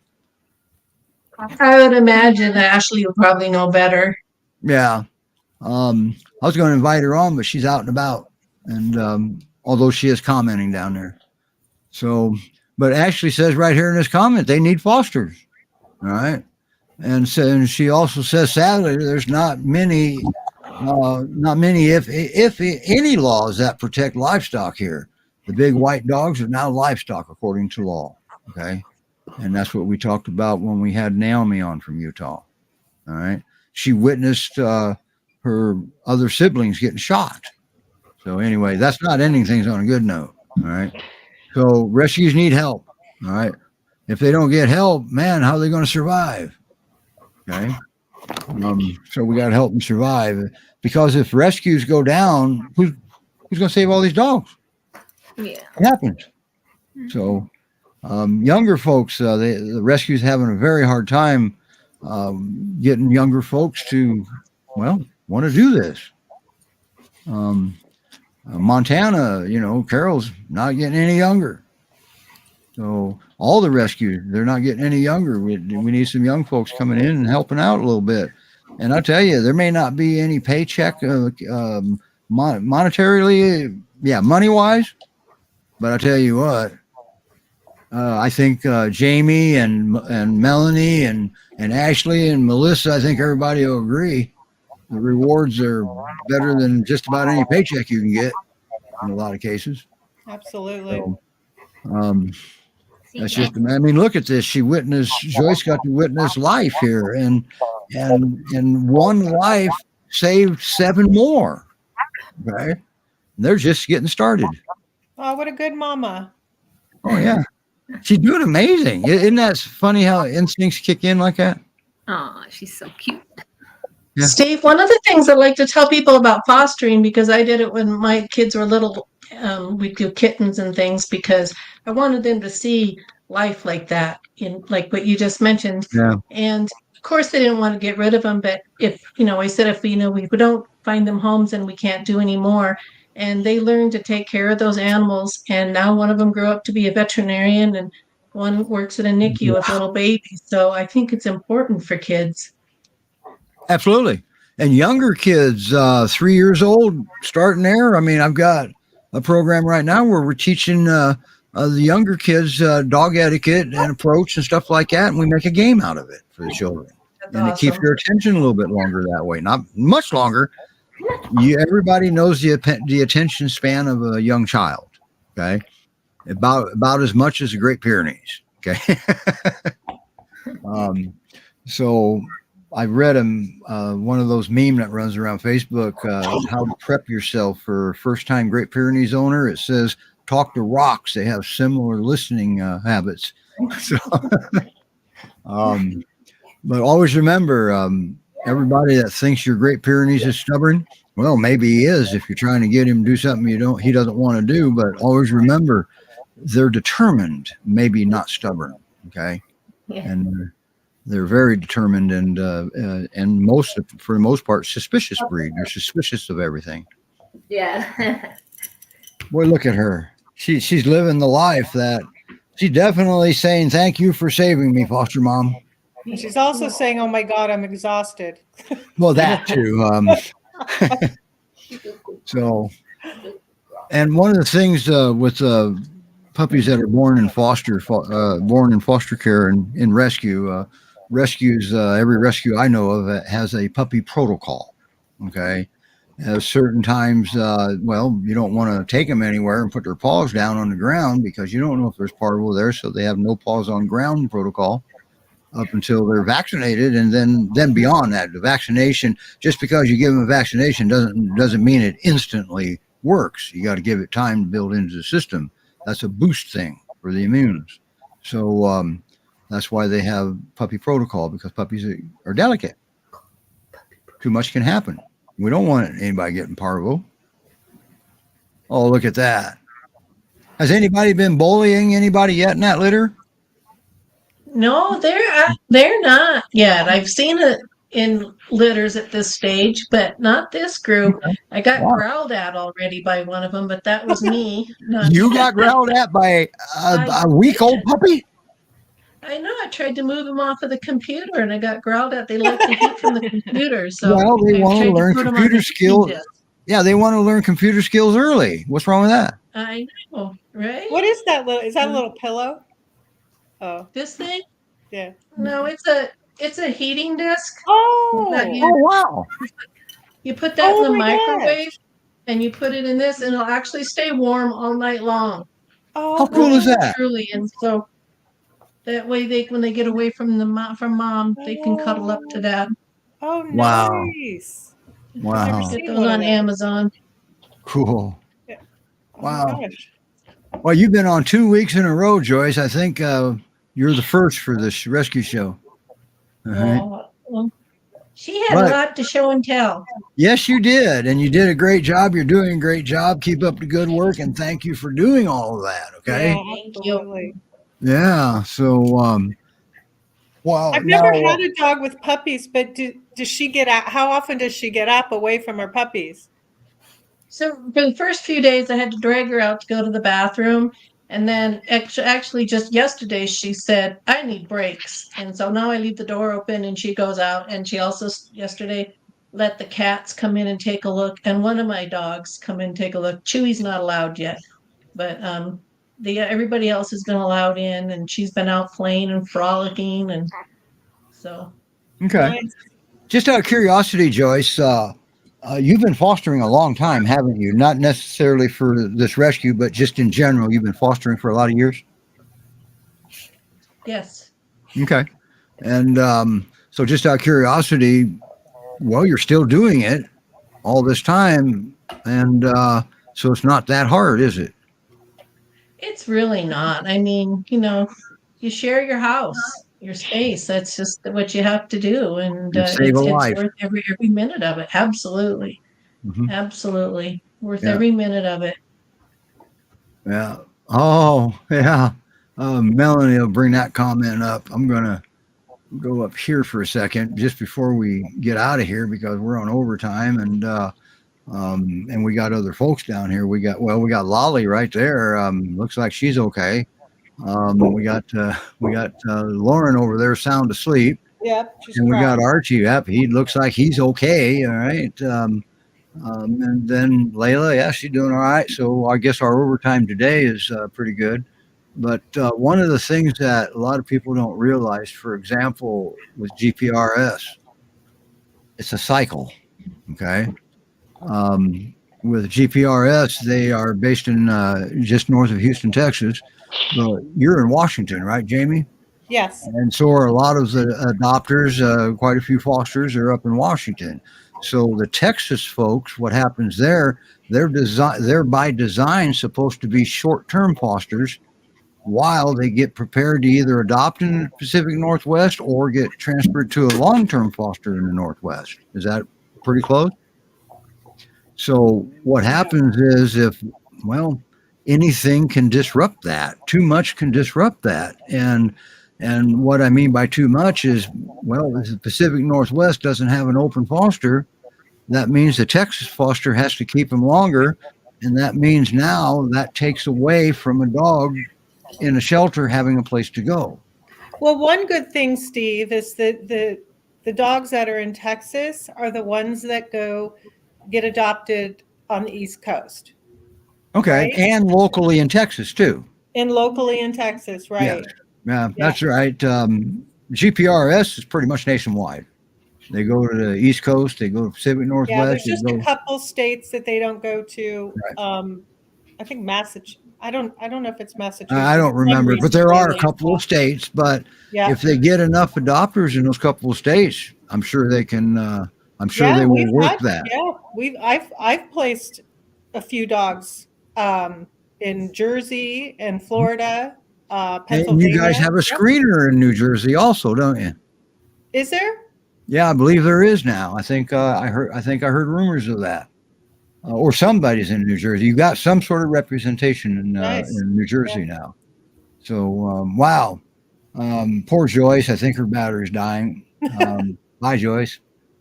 I would imagine Ashley will probably know better. Yeah. I was going to invite her on, but she's out and about. And although she is commenting down there. So, but Ashley says right here in this comment, they need fosters. All right. And she also says, sadly, there's not many, if any laws that protect livestock here. The big white dogs are now livestock according to law. Okay. And that's what we talked about when we had Naomi on from Utah. All right. She witnessed her other siblings getting shot. So anyway, that's not ending things on a good note. All right. So rescues need help. All right. If they don't get help, man, how are they going to survive? Okay. So we got to help them survive, because if rescues go down, who's going to save all these dogs? Yeah. It happens. So younger folks, the rescue's having a very hard time getting younger folks to, want to do this. Montana, Carol's not getting any younger. So all the rescues, they're not getting any younger. We need some young folks coming in and helping out a little bit. And I tell you, there may not be any paycheck monetarily, money-wise. But I tell you what, I think Jamie and Melanie and Ashley and Melissa, I think everybody will agree. The rewards are better than just about any paycheck you can get in a lot of cases. Absolutely. So, that's just, look at this. Joyce got to witness life here, and one life saved 7 more. Okay. They're just getting started. Oh, what a good mama. Oh yeah. She's doing amazing. Isn't that funny how instincts kick in like that? Oh, she's so cute. Yeah. Steve, one of the things I like to tell people about fostering, because I did it when my kids were little, we'd do kittens and things because I wanted them to see life like that, in like what you just mentioned. Yeah. And of course, they didn't want to get rid of them, but if I said if we don't find them homes and we can't do any more, and they learned to take care of those animals. And now one of them grew up to be a veterinarian, and one works at a NICU with little babies. So I think it's important for kids. Absolutely. And younger kids, 3 years old, starting there. I mean, I've got a program right now where we're teaching the younger kids dog etiquette and approach and stuff like that. And we make a game out of it for the children. That's and it keeps awesome. their attention a little bit longer that way. Not much longer. Everybody knows the attention span of a young child. Okay. About as much as the Great Pyrenees. Okay. So I read one of those meme that runs around Facebook, how to prep yourself for first-time Great Pyrenees owner. It says, talk to rocks. They have similar listening habits. So, but always remember, everybody that thinks your Great Pyrenees is stubborn, well, maybe he is if you're trying to get him to do something he doesn't want to do. But always remember, they're determined, maybe not stubborn. Okay, Yeah. and they're very determined and for the most part, suspicious breed. They're suspicious of everything. Yeah. Boy, look at her. She's living the life that she's definitely saying, thank you for saving me, foster mom. And she's also saying, "Oh my God, I'm exhausted." Well, that too. So, and one of the things with puppies that are born in foster care and in rescue, rescues, every rescue I know of has a puppy protocol. Okay. Certain times, you don't want to take them anywhere and put their paws down on the ground because you don't know if there's parvo there. So they have no paws on ground protocol up until they're vaccinated. And then beyond that, the vaccination, just because you give them a vaccination doesn't mean it instantly works. You got to give it time to build into the system. That's a boost thing for the immunes. So that's why they have puppy protocol, because puppies are delicate. Too much can happen. We don't want anybody getting parvo. Oh, look at that. Has anybody been bullying anybody yet in that litter? No, they're not yet. I've seen it in litters at this stage, but not this group. I got growled at already by one of them, but that was me. You got growled at by a week-old puppy? I know. I tried to move them off of the computer, and I got growled at. They like the heat from the computer, so well, they I want to tried learn put 'em on computer the skills. heating desk. Yeah, they want to learn computer skills early. What's wrong with that? I know, right? What is that little? Is that a little pillow? Oh, This thing? yeah. No, it's a heating disc. Oh, That Oh, wow. You put that in Oh the my gosh. microwave, and you put it in this, and it'll actually stay warm all night long. oh, How cool is that? Truly, and so that way when they get away from mom, they can cuddle up to dad. Oh, Wow. nice. Wow. Never Get seen those one of on those. Amazon. Cool. Oh my Wow. gosh. Well, you've been on 2 weeks in a row, Joyce. I think you're the first for this rescue show. All right. Well, she had Right. a lot to show and tell. Yes, you did. And you did a great job. You're doing a great job. Keep up the good work. And thank you for doing all of that. Okay. Yeah, Thank you. absolutely. Yeah. So, well, I've never now, had a dog with puppies, but does she get out? How often does she get up away from her puppies? So for the first few days, I had to drag her out to go to the bathroom. And then actually just yesterday, she said, I need breaks. And so now I leave the door open and she goes out. And she also yesterday let the cats come in and take a look. And one of my dogs come in and take a look. Chewy's not allowed yet, but everybody else has been allowed in, and she's been out playing and frolicking. And so. okay. Nice. Just out of curiosity, Joyce, you've been fostering a long time, haven't you? Not necessarily for this rescue, but just in general, you've been fostering for a lot of years. Yes. Okay. And so just out of curiosity, well, you're still doing it all this time. And so it's not that hard, is it? It's really not. I mean, you share your house, your space. That's just what you have to do, and And save a it's life. worth every minute of it. Absolutely, Mhm. absolutely worth Yeah. every minute of it. Yeah. Oh, yeah. Melanie will bring that comment up. I'm going to go up here for a second just before we get out of here because we're on overtime and we got other folks down here. We got Lolly right there. Looks like she's okay. We got Lauren over there sound asleep. Yep. She's And we got crying. Archie. Yep, he looks like he's okay. All right. And then Layla, yeah, she's doing all right. So I guess our overtime today is pretty good. But one of the things that a lot of people don't realize, for example, with GPRS, it's a cycle. Okay. With GPRS, they are based in just north of Houston, Texas. But you're in Washington, right, Jamie? Yes. And so are a lot of the adopters, quite a few fosters are up in Washington. So the Texas folks, what happens there, they're by design supposed to be short-term fosters while they get prepared to either adopt in the Pacific Northwest or get transferred to a long-term foster in the Northwest. Is that pretty close? So what happens is anything can disrupt that. Too much can disrupt that. And what I mean by too much is, if the Pacific Northwest doesn't have an open foster, that means the Texas foster has to keep him longer. And that means now that takes away from a dog in a shelter having a place to go. Well, one good thing, Steve, is that the dogs that are in Texas are the ones that get adopted on the East Coast. Okay. Right? And locally in Texas too. And locally in Texas, right? Yeah, that's right. GPRS is pretty much nationwide. They go to the East Coast. They go to Pacific Northwest. Yeah, there's just a couple states that they don't go to. Right. I think Massachusetts. I don't know if it's Massachusetts. I don't remember, but there are a couple of states. But if they get enough adopters in those couple of states, I'm sure they can. I'm sure they will work that. Yeah, I've placed a few dogs in Jersey and Florida, Pennsylvania. And you guys have a screener in New Jersey, also, don't you? Is there? Yeah, I believe there is now. I think I heard rumors of that. Or somebody's in New Jersey. You got some sort of representation in New Jersey now. So wow. Poor Joyce. I think her battery's dying. Bye, Joyce.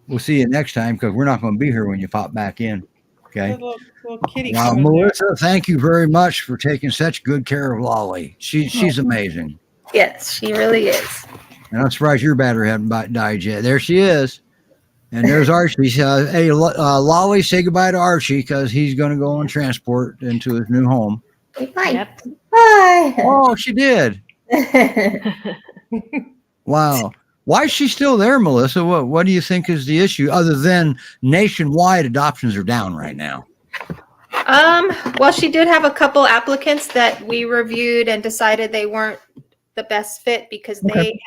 We'll see you next time because we're not going to be here when you pop back in. Okay. Little kitty. Now, Melissa, thank you very much for taking such good care of Lolly. She's amazing. Yes, she really is. And I'm surprised your battery hadn't died yet. There she is. And there's Archie. Hey, Lolly, say goodbye to Archie because he's going to go on transport into his new home. Bye. Yep. Bye. Oh, she did. Wow. Why is she still there, Melissa? What do you think is the issue other than nationwide adoptions are down right now? Well, she did have a couple applicants that we reviewed and decided they weren't the best fit because they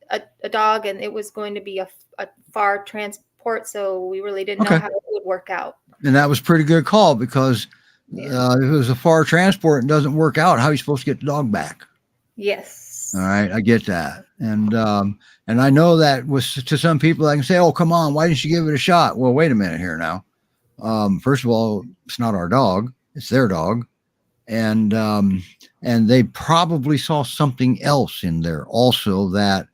had a dog and it was going to be a far transport. So we really didn't know how it would work out. And that was a pretty good call because if it was a far transport and doesn't work out, how are you supposed to get the dog back? Yes. All right. I get that. And I know that was to some people I can say, oh, come on, why didn't you give it a shot? Well, wait a minute here now. First of all, it's not our dog, it's their dog. And they probably saw something else in there also that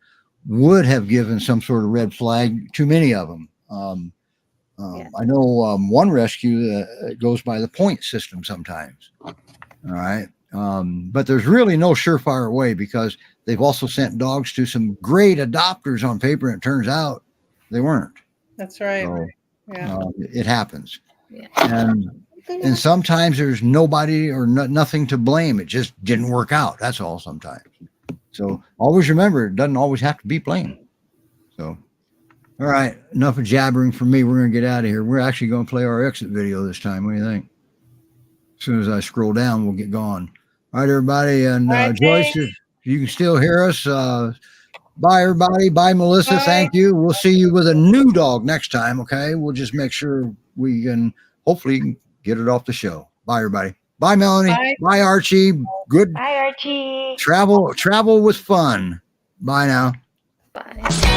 would have given some sort of red flag to many of them. I know one rescue goes by the point system sometimes. All right. But there's really no surefire way because they've also sent dogs to some great adopters on paper, and it turns out they weren't. That's right. So, yeah. It happens. Yeah. And sometimes there's nobody or nothing to blame. It just didn't work out. That's all sometimes. So always remember, it doesn't always have to be blame. So, all right, enough of jabbering from me. We're going to get out of here. We're actually going to play our exit video this time. What do you think? As soon as I scroll down, we'll get going. All right, everybody. And Joyce, if you can still hear us. Bye, everybody. Bye, Melissa. Bye. Thank you. We'll see you with a new dog next time, okay? We'll just make sure we can hopefully get it off the show. Bye, everybody. Bye, Melanie. Bye. Bye, Archie. Good Bye, Archie. travel with fun. Bye now. Bye.